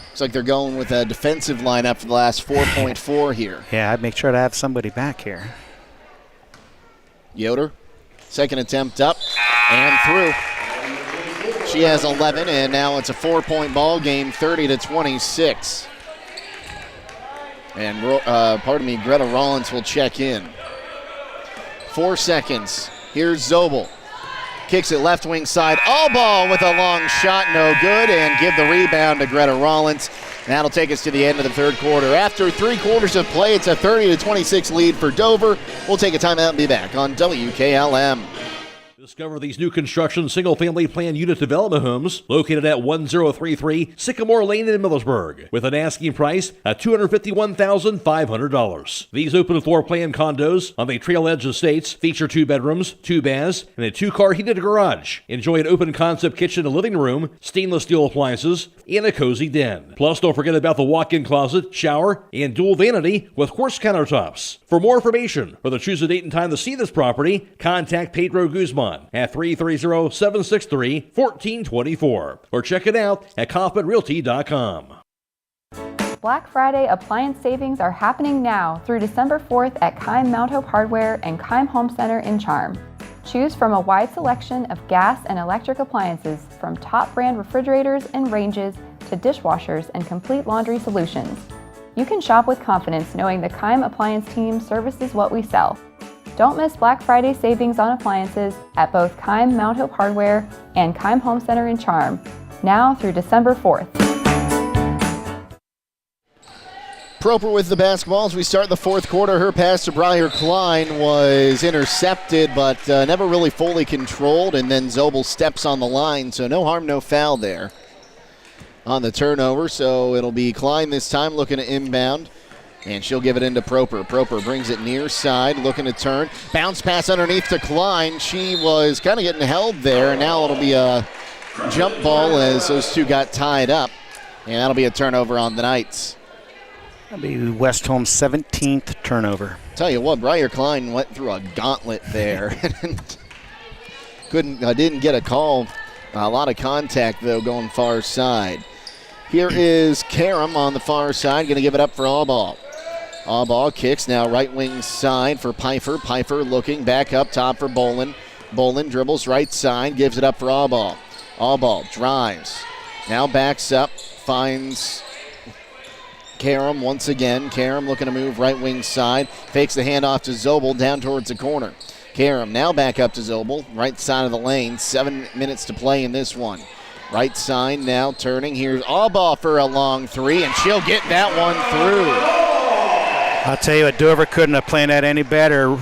Looks like they're going with a defensive lineup for the last 4.4 here. Yeah, I'd make sure to have somebody back here. Yoder, second attempt up and through. She has 11, and now it's a 4-point ball game, 30-26. And, Greta Rollins will check in. 4 seconds. Here's Zobel. Kicks it left wing side. All ball with a long shot, no good, and give the rebound to Greta Rollins. That'll take us to the end of the third quarter. After 3 quarters of play, it's a 30-26 lead for Dover. We'll take a timeout and be back on WKLM. Discover these new construction single-family plan unit development homes located at 1033 Sycamore Lane in Millersburg with an asking price at $251,500. These open floor plan condos on the Trail Edge Estates feature 2 bedrooms, 2 baths, and a 2-car heated garage. Enjoy an open concept kitchen and living room, stainless steel appliances, and a cozy den. Plus, don't forget about the walk-in closet, shower, and dual vanity with quartz countertops. For more information or to choose a date and time to see this property, contact Pedro Guzman at 330-763-1424 or check it out at kaufmanrealty.com. Black Friday appliance savings are happening now through December 4th at Keim Mount Hope Hardware and Keim Home Center in Charm. Choose from a wide selection of gas and electric appliances, from top brand refrigerators and ranges to dishwashers and complete laundry solutions. You can shop with confidence knowing the Keim Appliance team services what we sell. Don't miss Black Friday savings on appliances at both Keim Mount Hope Hardware and Keim Home Center in Charm, now through December 4th. Proper with the basketball as we start the fourth quarter. Her pass to Briar Klein was intercepted, but never really fully controlled, and then Zobel steps on the line, so no harm, no foul there on the turnover. So it'll be Klein this time looking to inbound. And she'll give it into Proper. Proper brings it near side, looking to turn. Bounce pass underneath to Klein. She was kind of getting held there, and now it'll be a jump ball as those two got tied up. And that'll be a turnover on the Knights. That'll be West Holmes' 17th turnover. Tell you what, Briar Klein went through a gauntlet there. Didn't get a call. A lot of contact, though, going far side. Here is Karam on the far side, going to give it up for Allball. Allball kicks now right wing side for Pfeiffer. Pfeiffer looking back up top for Bolin. Bolin dribbles right side, gives it up for Allball. Allball drives. Now backs up, finds Karam once again. Karam looking to move right wing side. Fakes the handoff to Zobel down towards the corner. Karam now back up to Zobel, right side of the lane. 7 minutes to play in this one. Right side now turning. Here's Allball for a long 3, and she'll get that one through. I'll tell you what, Dover couldn't have planned that any better.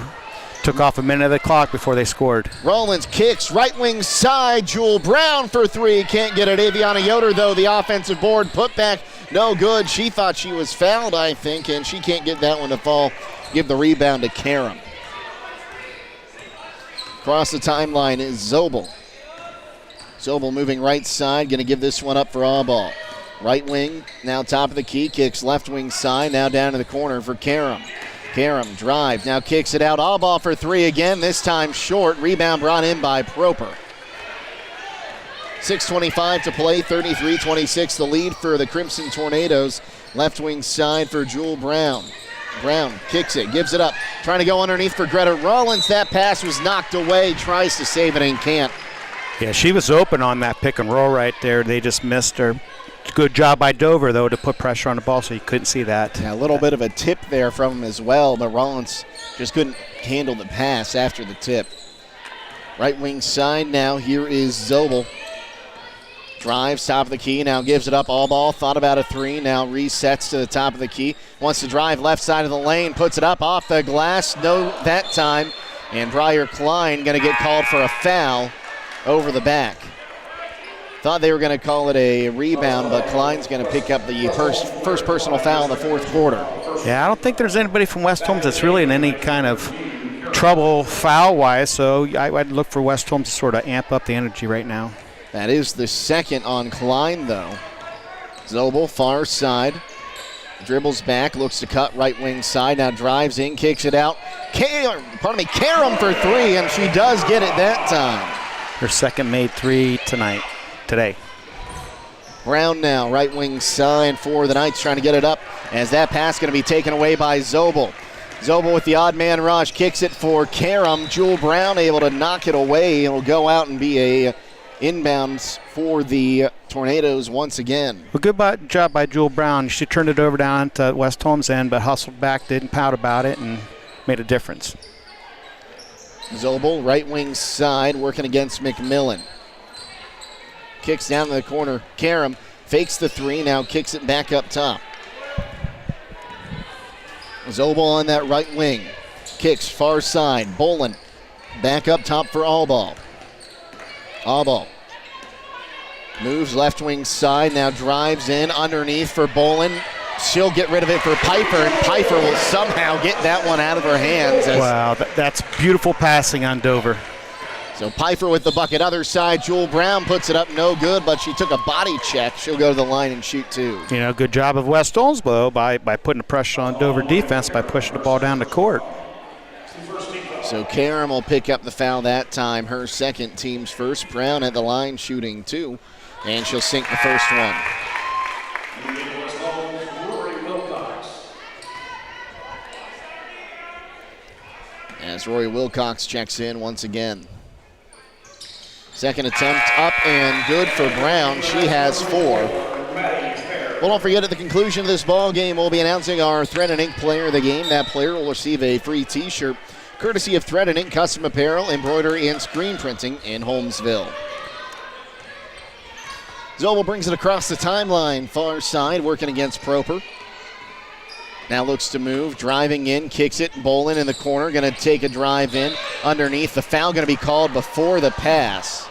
Took off a minute of the clock before they scored. Rollins kicks right wing side. Jewel Brown for 3. Can't get it. Aviana Yoder, though, the offensive board. Put back, no good. She thought she was fouled, I think, and she can't get that one to fall. Give the rebound to Karam. Across the timeline is Zobel. Zobel moving right side, going to give this one up for Allball. Right wing, now top of the key, kicks left wing side, now down to the corner for Karam. Karam drive, now kicks it out. All ball for three again, this time short. Rebound brought in by Proper. 6:25 to play, 33-26 the lead for the Crimson Tornadoes. Left wing side for Jewel Brown. Brown kicks it, gives it up, trying to go underneath for Greta Rollins. That pass was knocked away, tries to save it and can't. Yeah, she was open on that pick and roll right there. They just missed her. Good job by Dover, though, to put pressure on the ball so you couldn't see that. Yeah, a little bit of a tip there from him as well, but Rollins just couldn't handle the pass after the tip. Right wing side now, here is Zobel. Drives, top of the key, now gives it up, all ball, thought about a three, now resets to the top of the key. Wants to drive left side of the lane, puts it up off the glass, no that time. And Briar Klein going to get called for a foul over the back. Thought they were going to call it a rebound, but Klein's going to pick up the first personal foul in the fourth quarter. Yeah, I don't think there's anybody from West Holmes that's really in any kind of trouble foul-wise, so I'd look for West Holmes to sort of amp up the energy right now. That is the second on Klein, though. Zobel, far side. Dribbles back, looks to cut right wing side, now drives in, kicks it out. Karam for three, and she does get it that time. Her second made three today. Brown now, right wing side for the Knights, trying to get it up as that pass going to be taken away by Zobel. Zobel with the odd man rush, kicks it for Karam. Jewel Brown able to knock it away. It'll go out and be a inbounds for the Tornadoes once again. Well, good job by Jewel Brown. She turned it over down to West Holmes' end, but hustled back, didn't pout about it, and made a difference. Zobel, right wing side, working against McMillan. Kicks down to the corner. Karam fakes the three, now kicks it back up top. Zobel on that right wing. Kicks far side. Bolin back up top for Allball. Allball moves left wing side, now drives in underneath for Bolin. She'll get rid of it for Piper, and Piper will somehow get that one out of her hands. Wow, that's beautiful passing on Dover. So Piper with the bucket. Other side, Jewel Brown puts it up, no good, but she took a body check. She'll go to the line and shoot two. You know, good job of West Holmes, though, by putting the pressure on Dover defense by pushing the ball down the court. So Karam will pick up the foul that time, her second, team's first. Brown at the line shooting two, and she'll sink the first one. As Rory Wilcox checks in once again. Second attempt up and good for Brown. She has four. Well, don't forget, at the conclusion of this ball game, we'll be announcing our Thread and Ink player of the game. That player will receive a free t-shirt courtesy of Thread and Ink Custom Apparel, Embroidery, and Screen Printing in Holmesville. Zobel brings it across the timeline, far side, working against Proper. Now looks to move, driving in, kicks it. Bolin in the corner, going to take a drive in underneath. The foul going to be called before the pass.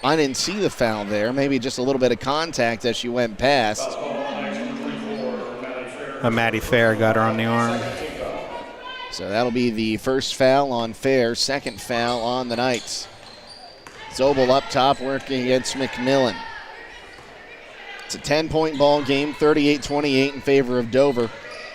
I didn't see the foul there. Maybe just a little bit of contact as she went past. Maddie Fair got her on the arm. So that'll be the first foul on Fair, second foul on the Knights. Zobel up top, working against McMillan. It's a 10-point ball game, 38-28 in favor of Dover.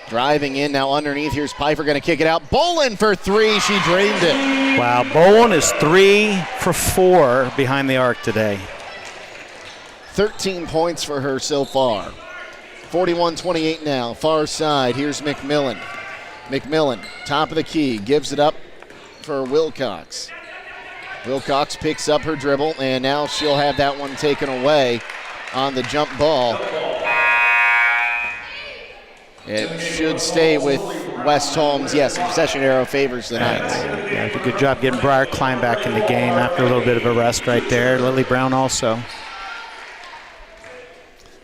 Driving in now underneath. Here's Piper going to kick it out. Bolin for three. She dreamed it. Wow, Bolin is 3 for 4 behind the arc today. 13 points for her so far. 41-28 now. Far side. Here's McMillan. McMillan, top of the key, gives it up for Wilcox. Wilcox picks up her dribble, and now she'll have that one taken away on the jump ball. It should stay with West Holmes. Yes, possession arrow favors the Knights. Yeah, did a good job getting Briar Klein back in the game after a little bit of a rest right there. Lily Brown also.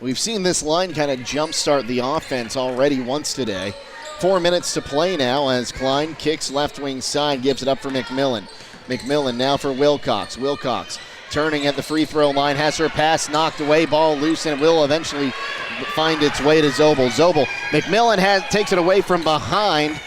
We've seen this line kind of jumpstart the offense already once today. 4 minutes to play now as Klein kicks left wing side, gives it up for McMillan. McMillan now for Wilcox. Wilcox turning at the free throw line, has her pass knocked away, ball loose, and it will eventually find its way to Zobel. McMillan takes it away from behind.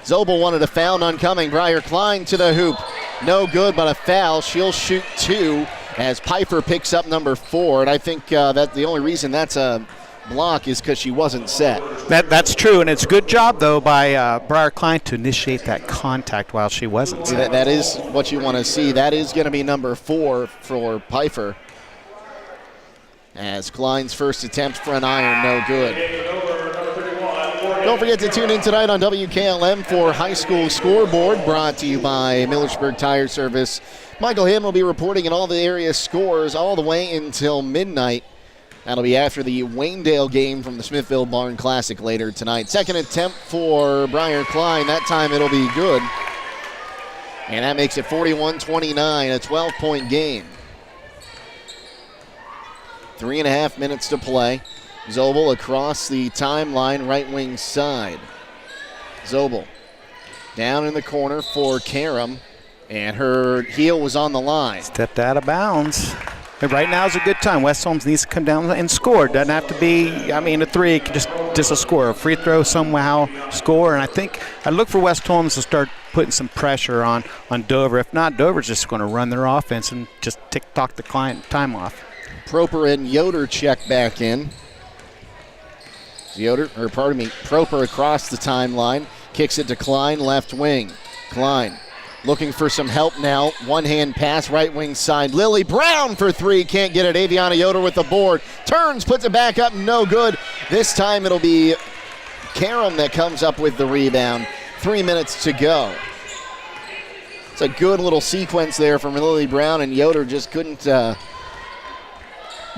Zobel wanted a foul, none coming. Briar Klein to the hoop. No good, but a foul. She'll shoot two as Piper picks up number 4. And I think that's the only reason that's a block is because she wasn't set. That's true, and it's a good job, though, by Briar Klein to initiate that contact while she wasn't set. That is what you want to see. That is going to be number 4 for Pfeiffer. As Klein's first attempt for an iron, no good. Don't forget to tune in tonight on WKLM for High School Scoreboard, brought to you by Millersburg Tire Service. Michael Hinn will be reporting in all the area scores all the way until midnight. That'll be after the Waynedale game from the Smithville Barn Classic later tonight. Second attempt for Briar Klein. That time it'll be good. And that makes it 41-29, a 12-point game. 3.5 minutes to play. Zobel across the timeline, right wing side. Zobel down in the corner for Karam, and her heel was on the line. Stepped out of bounds. And right now is a good time. West Holmes needs to come down and score. Doesn't have to be, a 3, just a score. A free throw somehow, score. And I think I look for West Holmes to start putting some pressure on Dover. If not, Dover's just going to run their offense and just tick-tock the time off. Proper and Yoder check back in. Proper across the timeline. Kicks it to Klein, left wing. Klein looking for some help now. One-hand pass, right wing side. Lily Brown for 3. Can't get it. Aviana Yoder with the board. Turns, puts it back up. No good. This time it'll be Karam that comes up with the rebound. 3 minutes to go. It's a good little sequence there from Lily Brown, and Yoder just couldn't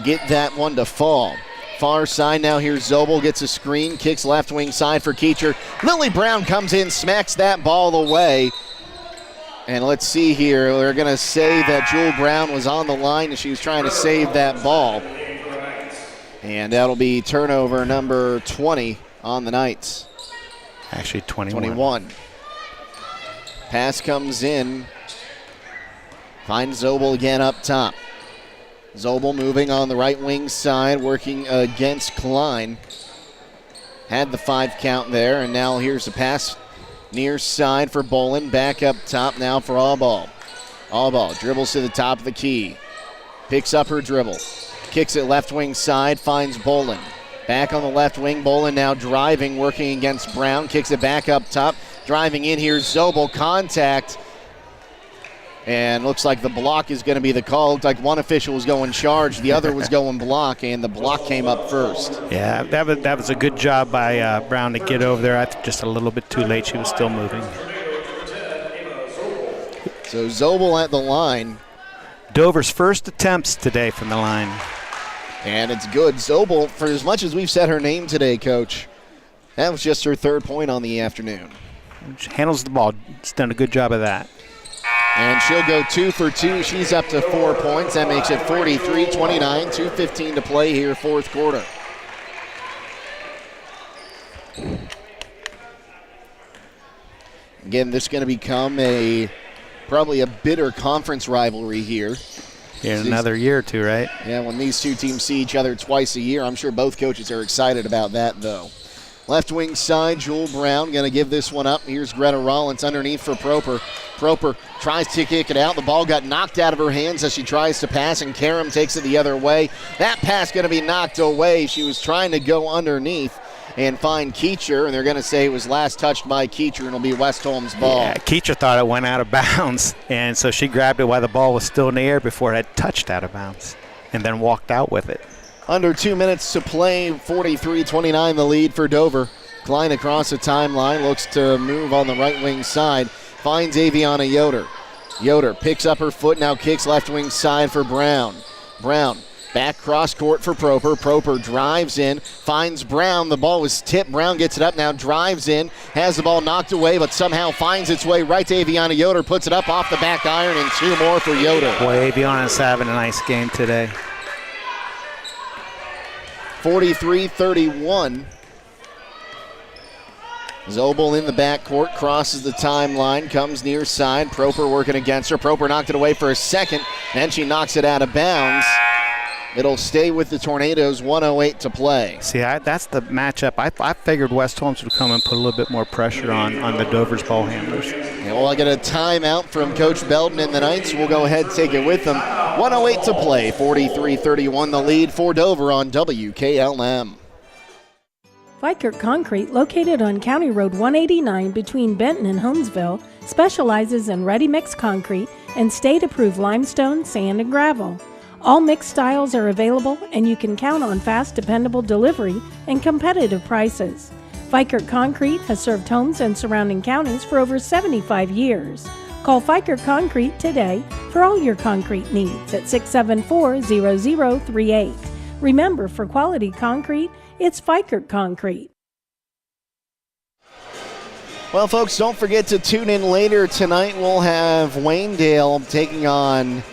get that one to fall. Far side now, here's Zobel, gets a screen, kicks left wing side for Keecher. Lily Brown comes in, smacks that ball away. And let's see here, they're going to say that Jewel Brown was on the line and she was trying to save that ball. And that'll be turnover number 20 on the Knights. Actually 21. 21. Pass comes in. Finds Zobel again up top. Zobel moving on the right wing side, working against Klein. Had the 5 count there, and now here's a pass near side for Bolin. Back up top now for Allball. Allball dribbles to the top of the key. Picks up her dribble. Kicks it left wing side, finds Bolin. Back on the left wing, Bolin now driving, working against Brown. Kicks it back up top. Driving in here, Zobel, contact. And looks like the block is going to be the call. Looked like one official was going charge, the other was going block, and the block came up first. Yeah, that was a good job by Brown to get over there. I think just a little bit too late. She was still moving. So Zobel at the line. Dover's first attempts today from the line. And it's good. Zobel, for as much as we've said her name today, Coach, that was just her 3rd point on the afternoon. She handles the ball. She's done a good job of that. And she'll go 2 for 2. She's up to 4 points. That makes it 43-29, 2:15 to play here, 4th quarter. Again, this is going to become probably a bitter conference rivalry here. In another year or two, right? Yeah, when these two teams see each other twice a year, I'm sure both coaches are excited about that, though. Left wing side, Jewel Brown going to give this one up. Here's Greta Rollins underneath for Proper. Proper tries to kick it out. The ball got knocked out of her hands as she tries to pass, and Karam takes it the other way. That pass going to be knocked away. She was trying to go underneath and find Keecher, and they're going to say it was last touched by Keecher, and it'll be West Holmes' ball. Yeah, Keecher thought it went out of bounds, and so she grabbed it while the ball was still in the air before it had touched out of bounds, and then walked out with it. Under 2 minutes to play, 43-29 the lead for Dover. Klein across the timeline, looks to move on the right wing side, finds Aviana Yoder. Yoder picks up her foot, now kicks left wing side for Brown. Brown back cross court for Proper. Proper drives in, finds Brown. The ball was tipped. Brown gets it up, now drives in, has the ball knocked away, but somehow finds its way right to Aviana Yoder, puts it up off the back iron, and 2 more for Yoder. Boy, Aviana's having a nice game today. 43-31. Zobel in the backcourt, crosses the timeline, comes near side. Proper working against her. Proper knocked it away for a second, then she knocks it out of bounds. It'll stay with the Tornadoes, 1:08 to play. See, that's the matchup. I figured West Holmes would come and put a little bit more pressure on the Dover's ball handlers. Yeah, well, I get a timeout from Coach Belton and the Knights. We'll go ahead and take it with them. 1:08 to play, 43-31 the lead for Dover on WKLM. Vikert Concrete, located on County Road 189 between Benton and Holmesville, specializes in ready-mix concrete and state-approved limestone, sand, and gravel. All mixed styles are available, and you can count on fast, dependable delivery and competitive prices. Vikert Concrete has served Holmes and surrounding counties for over 75 years. Call Vikert Concrete today for all your concrete needs at 674-0038. Remember, for quality concrete, it's Vikert Concrete. Well, folks, don't forget to tune in later tonight. We'll have Waynedale taking on,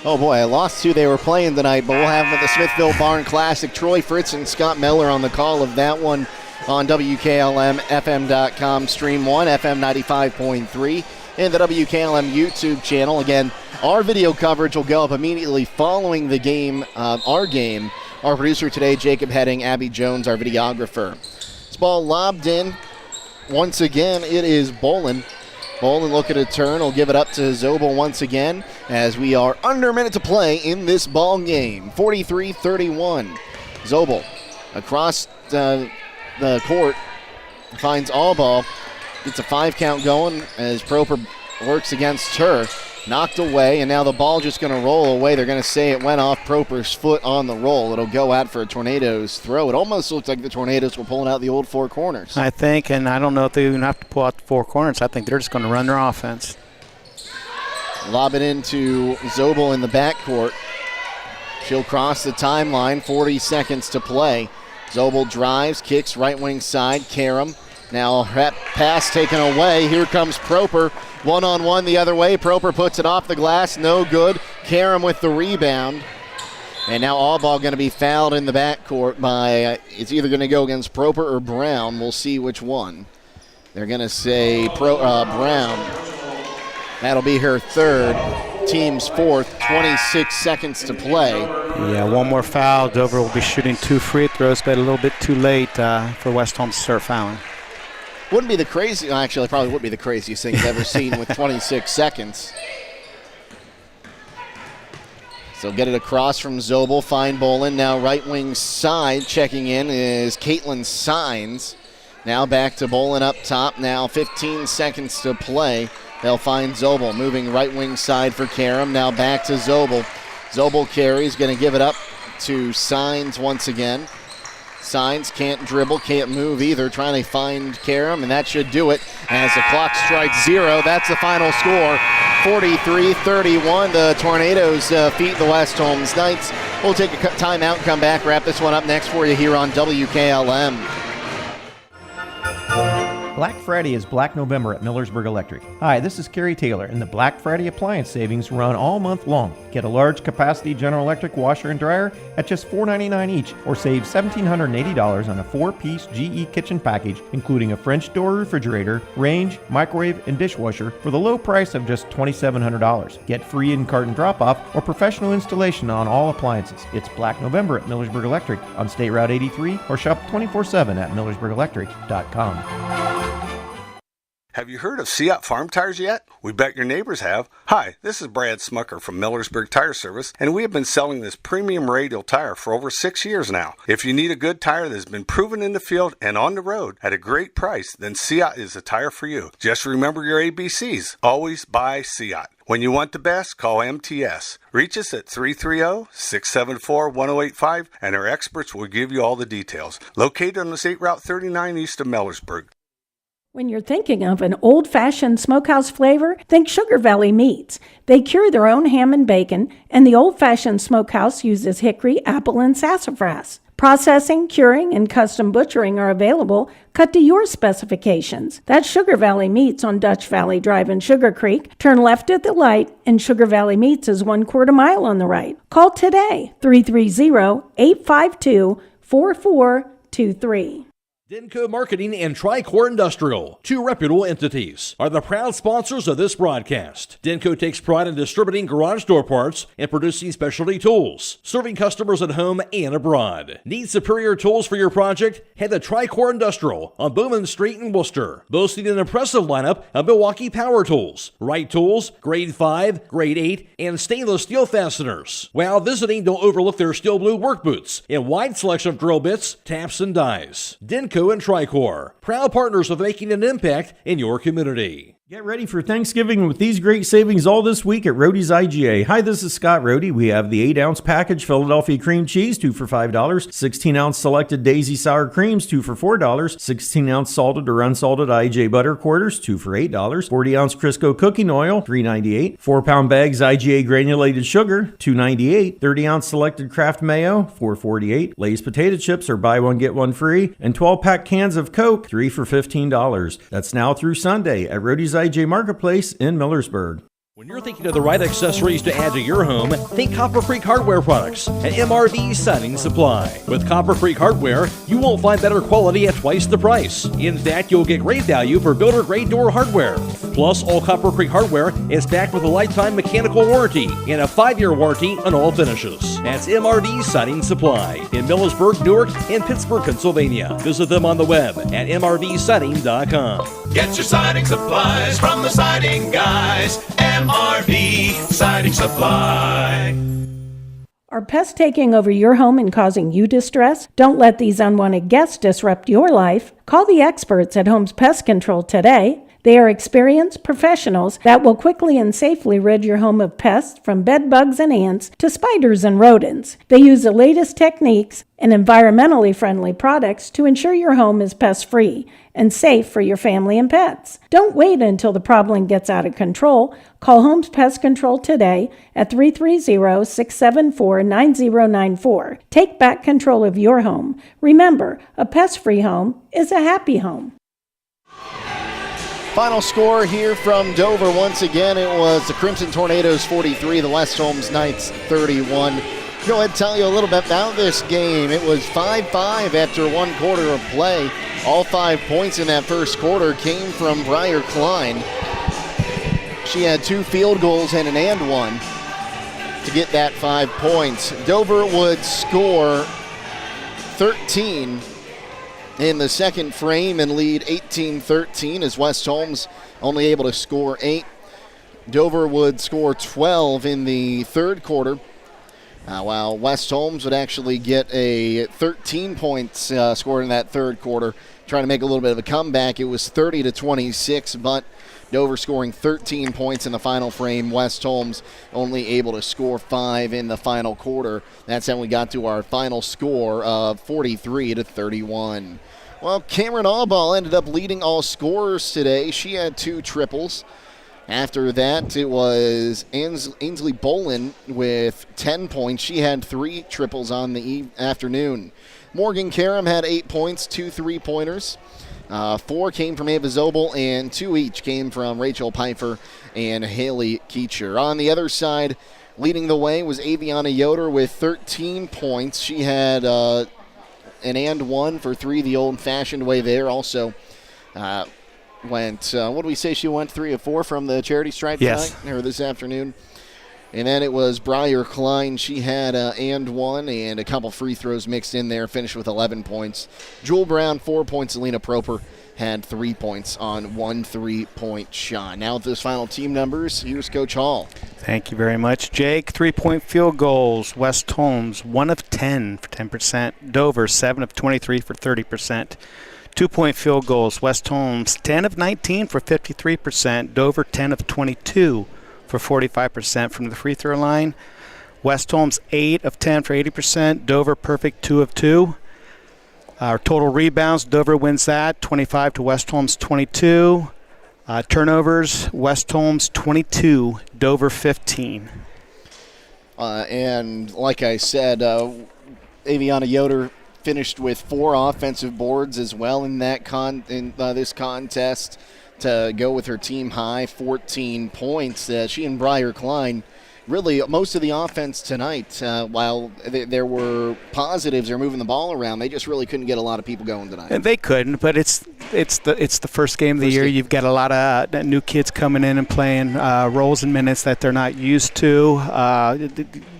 oh boy, I lost who they were playing tonight, but we'll have the Smithville Barn Classic. Troy Fritz and Scott Miller on the call of that one on WKLM-FM.com, Stream 1, FM 95.3, and the WKLM YouTube channel. Again, our video coverage will go up immediately following the game, our game. Our producer today, Jacob Heading, Abby Jones, our videographer. This ball lobbed in. Once again, it is Bolin. Bolin looking to turn. Will give it up to Zobel once again as we are under a minute to play in this ball game. 43-31. Zobel across the court finds Allball. Gets a 5 count going as Proper works against her. Knocked away, and now the ball just going to roll away. They're going to say it went off Proper's foot on the roll. It'll go out for a Tornadoes throw. It almost looks like the Tornadoes were pulling out the old four corners. I think, and I don't know if they even have to pull out the four corners. I think they're just going to run their offense. Lob it into Zobel in the backcourt. She'll cross the timeline, 40 seconds to play. Zobel drives, kicks right wing side. Karam. Now pass taken away. Here comes Proper. One-on-one the other way. Proper puts it off the glass. No good. Karam with the rebound. And now Allball going to be fouled in the backcourt by, it's either going to go against Proper or Brown. We'll see which one. They're going to say Brown. That'll be her third. Team's fourth. 26 seconds to play. Yeah, one more foul. Dover will be shooting 2 free throws, but a little bit too late for West Holmes to start fouling. Wouldn't be the crazy, actually, probably would be the craziest thing I've ever seen with 26 seconds. So get it across from Zobel, find Bolin. Now right wing side, checking in is Caitlin Sines. Now back to Bolin up top. Now 15 seconds to play. They'll find Zobel, moving right wing side for Karam. Now back to Zobel. Zobel carries, going to give it up to Sines once again. Sines can't dribble, can't move either, trying to find Karam, and that should do it as the clock strikes 0. That's the final score, 43-31. The Tornadoes defeat the West Holmes Knights. We'll take a timeout and come back, wrap this one up next for you here on WKLM. Black Friday is Black November at Millersburg Electric. Hi, this is Kerry Taylor, and the Black Friday appliance savings run all month long. Get a large capacity General Electric washer and dryer at just $4.99 each, or save $1,780 on a 4-piece GE kitchen package, including a French door refrigerator, range, microwave, and dishwasher for the low price of just $2,700. Get free in-carton drop-off or professional installation on all appliances. It's Black November at Millersburg Electric on State Route 83, or shop 24/7 at millersburgelectric.com. Have you heard of Seat Farm Tires yet? We bet your neighbors have. Hi, this is Brad Smucker from Millersburg Tire Service, and we have been selling this premium radial tire for over 6 years now. If you need a good tire that has been proven in the field and on the road at a great price, then Seat is the tire for you. Just remember your ABCs. Always buy Seat. When you want the best, call MTS. Reach us at 330-674-1085, and our experts will give you all the details. Located on the State Route 39 east of Millersburg. When you're thinking of an old-fashioned smokehouse flavor, think Sugar Valley Meats. They cure their own ham and bacon, and the old-fashioned smokehouse uses hickory, apple, and sassafras. Processing, curing, and custom butchering are available, cut to your specifications. That's Sugar Valley Meats on Dutch Valley Drive in Sugar Creek. Turn left at the light, and Sugar Valley Meats is 1/4 mile on the right. Call today, 330-852-4423. Denko Marketing and Tricor Industrial, 2 reputable entities, are the proud sponsors of this broadcast. Denko takes pride in distributing garage door parts and producing specialty tools, serving customers at home and abroad. Need superior tools for your project? Head to Tricor Industrial on Bowman Street in Worcester, boasting an impressive lineup of Milwaukee power tools, Wright tools, grade 5, grade 8, and stainless steel fasteners. While visiting, don't overlook their steel blue work boots and wide selection of drill bits, taps, and dies. Denko Denko and Tricor, proud partners of making an impact in your community. Get ready for Thanksgiving with these great savings all this week at Roadie's IGA. Hi, this is Scott Roadie. We have the 8-ounce package Philadelphia cream cheese, 2 for $5. 16-ounce selected Daisy sour creams, 2 for $4. 16-ounce salted or unsalted IGA butter quarters, 2 for $8. 40-ounce Crisco cooking oil, $3.98. 4-pound bags IGA granulated sugar, $2.98. 30-ounce selected Kraft mayo, $4.48. Lay's potato chips are buy one get one free, and 12-pack cans of Coke, 3 for $15. That's now through Sunday at Roadie's IGA Marketplace in Millersburg. When you're thinking of the right accessories to add to your home, think Copper Creek Hardware products and MRV Siding Supply. With Copper Creek Hardware, you won't find better quality at twice the price. In fact, you'll get great value for builder-grade door hardware. Plus, all Copper Creek Hardware is backed with a lifetime mechanical warranty and a 5-year warranty on all finishes. That's MRV Siding Supply in Millersburg, Newark, and Pittsburgh, Pennsylvania. Visit them on the web at mrvsiding.com. Get your siding supplies from the siding guys. MRV Siding Supply. Are pests taking over your home and causing you distress? Don't let these unwanted guests disrupt your life. Call the experts at Holmes Pest Control today. They are experienced professionals that will quickly and safely rid your home of pests from bed bugs and ants to spiders and rodents. They use the latest techniques and environmentally friendly products to ensure your home is pest-free and safe for your family and pets. Don't wait until the problem gets out of control. Call Holmes Pest Control today at 330-674-9094. Take back control of your home. Remember, a pest-free home is a happy home. Final score here from Dover. Once again, it was the Crimson Tornadoes 43, the West Holmes Knights 31. Go ahead and tell you a little bit about this game. It was 5-5 after one quarter of play. All 5 points in that first quarter came from Briar Klein. She had 2 field goals and an and one to get that 5 points. Dover would score 13 in the second frame and lead 18-13 as West Holmes only able to score 8. Dover would score 12 in the third quarter, while West Holmes would actually get a 13 points scored in that third quarter, trying to make a little bit of a comeback. It was 30-26, but Dover scoring 13 points in the final frame. West Holmes only able to score 5 in the final quarter. That's how we got to our final score of 43-31. Well, Cameron Allball ended up leading all scorers today. She had 2 triples. After that, it was Ainsley Bolin with 10 points. She had 3 triples on the afternoon. Morgan Karam had 8 points, 2 3-pointers. 4 came from Ava Zobel, and 2 each came from Rachel Pfeiffer and Haley Keecher. On the other side, leading the way was Aviana Yoder with 13 points. She had an and one for 3 the old-fashioned way there. Also went, what do we say, she went 3 of 4 from the charity stripe tonight, or this afternoon. And then it was Briar Klein. She had and one and a couple free throws mixed in there, finished with 11 points. Jewel Brown, 4 points. Alina Proper had 3 points on 1 3-point shot. Now with those final team numbers, here's Coach Hall. Thank you very much, Jake. 3-point field goals. West Holmes, 1 of 10 for 10%. Dover, 7 of 23 for 30%. 2-point field goals. West Holmes, 10 of 19 for 53%. Dover, 10 of 22 for 45% from the free throw line. West Holmes 8 of 10 for 80%. Dover perfect 2 of 2. Our total rebounds, Dover wins that 25 to West Holmes 22. Turnovers, West Holmes 22, Dover 15. And like I said, Aviana Yoder finished with 4 offensive boards as well in that this contest to go with her team high 14 points. She and Briar Klein really most of the offense tonight. While there were positives, they're moving the ball around, they just really couldn't get a lot of people going tonight. And they couldn't, but it's the first game of the year. You've got a lot of new kids coming in and playing roles and minutes that they're not used to.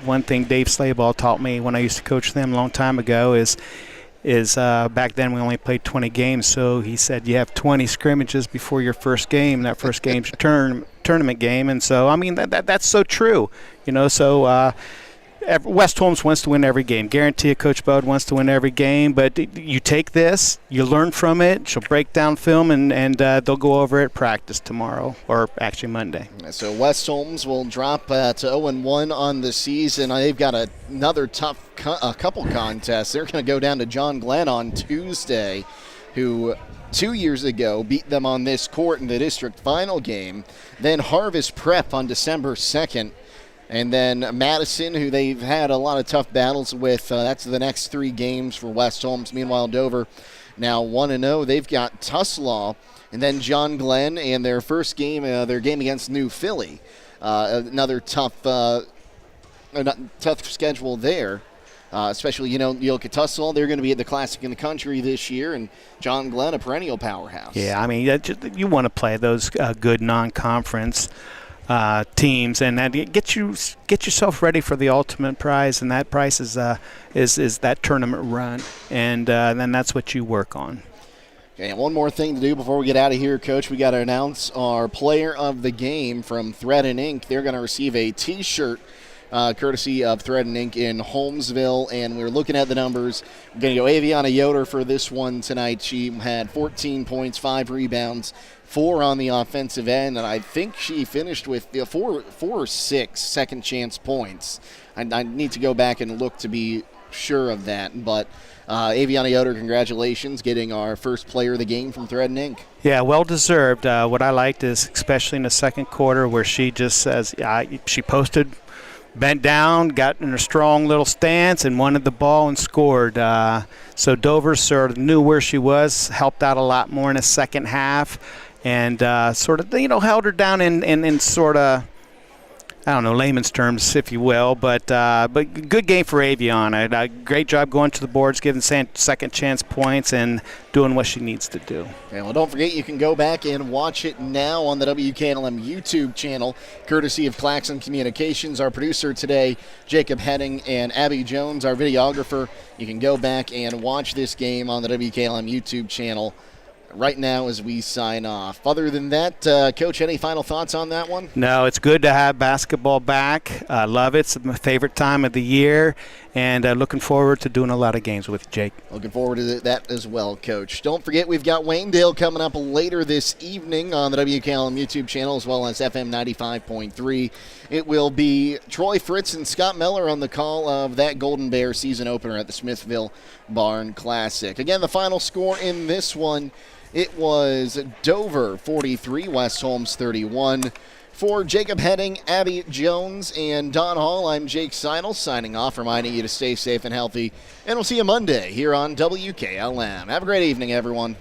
One thing Dave Slayball taught me when I used to coach them a long time ago is back then we only played 20 games, so he said you have 20 scrimmages before your first game. That first game's your tournament game, and so I mean that's so true, So West Holmes wants to win every game. Guarantee it, Coach Bud wants to win every game. But you take this, you learn from it. She'll break down film, and they'll go over it at practice tomorrow, or actually Monday. So West Holmes will drop to 0-1 on the season. They've got another tough couple contests. They're going to go down to John Glenn on Tuesday, who 2 years ago beat them on this court in the district final game. Then Harvest Prep on December 2nd. And then Madison, who they've had a lot of tough battles with. That's the next 3 games for West Holmes. Meanwhile, Dover now 1-0. They've got Tuslaw and then John Glenn, and their first game, their game against New Philly. Another tough schedule there. Especially, you look at Tuslaw, they're going to be at the Classic in the Country this year, and John Glenn, a perennial powerhouse. Yeah, I mean, you want to play those good non-conference teams, and get yourself ready for the ultimate prize, and that prize is that tournament run, and then that's what you work on. Okay, and one more thing to do before we get out of here, Coach. We got to announce our player of the game from Thread and Ink. They're going to receive a T-shirt courtesy of Thread and Ink in Holmesville, and we're looking at the numbers. We're going to go Aviana Yoder for this one tonight. She had 14 points, 5 rebounds, 4 on the offensive end, and I think she finished with 4 or 6 second chance points. I need to go back and look to be sure of that, but Aviana Yoder, congratulations, getting our first player of the game from Thread and Ink. Yeah, well deserved. What I liked is, especially in the second quarter, where she just says she posted, bent down, got in a strong little stance, and wanted the ball and scored. So Dover sort of knew where she was, helped out a lot more in the second half, and sort of, held her down in sort of, I don't know, layman's terms, if you will, but good game for Aviana. Great job going to the boards, giving second chance points, and doing what she needs to do. Okay, well, don't forget you can go back and watch it now on the WKLM YouTube channel, courtesy of Claxon Communications. Our producer today, Jacob Heading, and Abby Jones, our videographer. You can go back and watch this game on the WKLM YouTube channel right now as we sign off. Other than that, Coach, any final thoughts on that one? No, it's good to have basketball back. I love it. It's my favorite time of the year, and looking forward to doing a lot of games with Jake. Looking forward to that as well, Coach. Don't forget, we've got Waynedale coming up later this evening on the WKLM YouTube channel, as well as FM 95.3. It will be Troy Fritz and Scott Miller on the call of that Golden Bear season opener at the Smithville Barn Classic. Again, the final score in this one, it was Dover 43, West Holmes 31. For Jacob Heading, Abby Jones, and Don Hall, I'm Jake Seidel signing off, reminding you to stay safe and healthy. And we'll see you Monday here on WKLM. Have a great evening, everyone.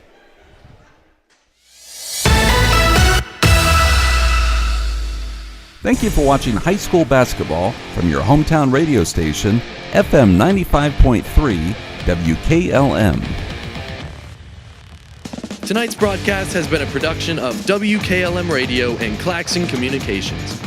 Thank you for watching high school basketball from your hometown radio station, FM 95.3 WKLM. Tonight's broadcast has been a production of WKLM Radio and Claxon Communications.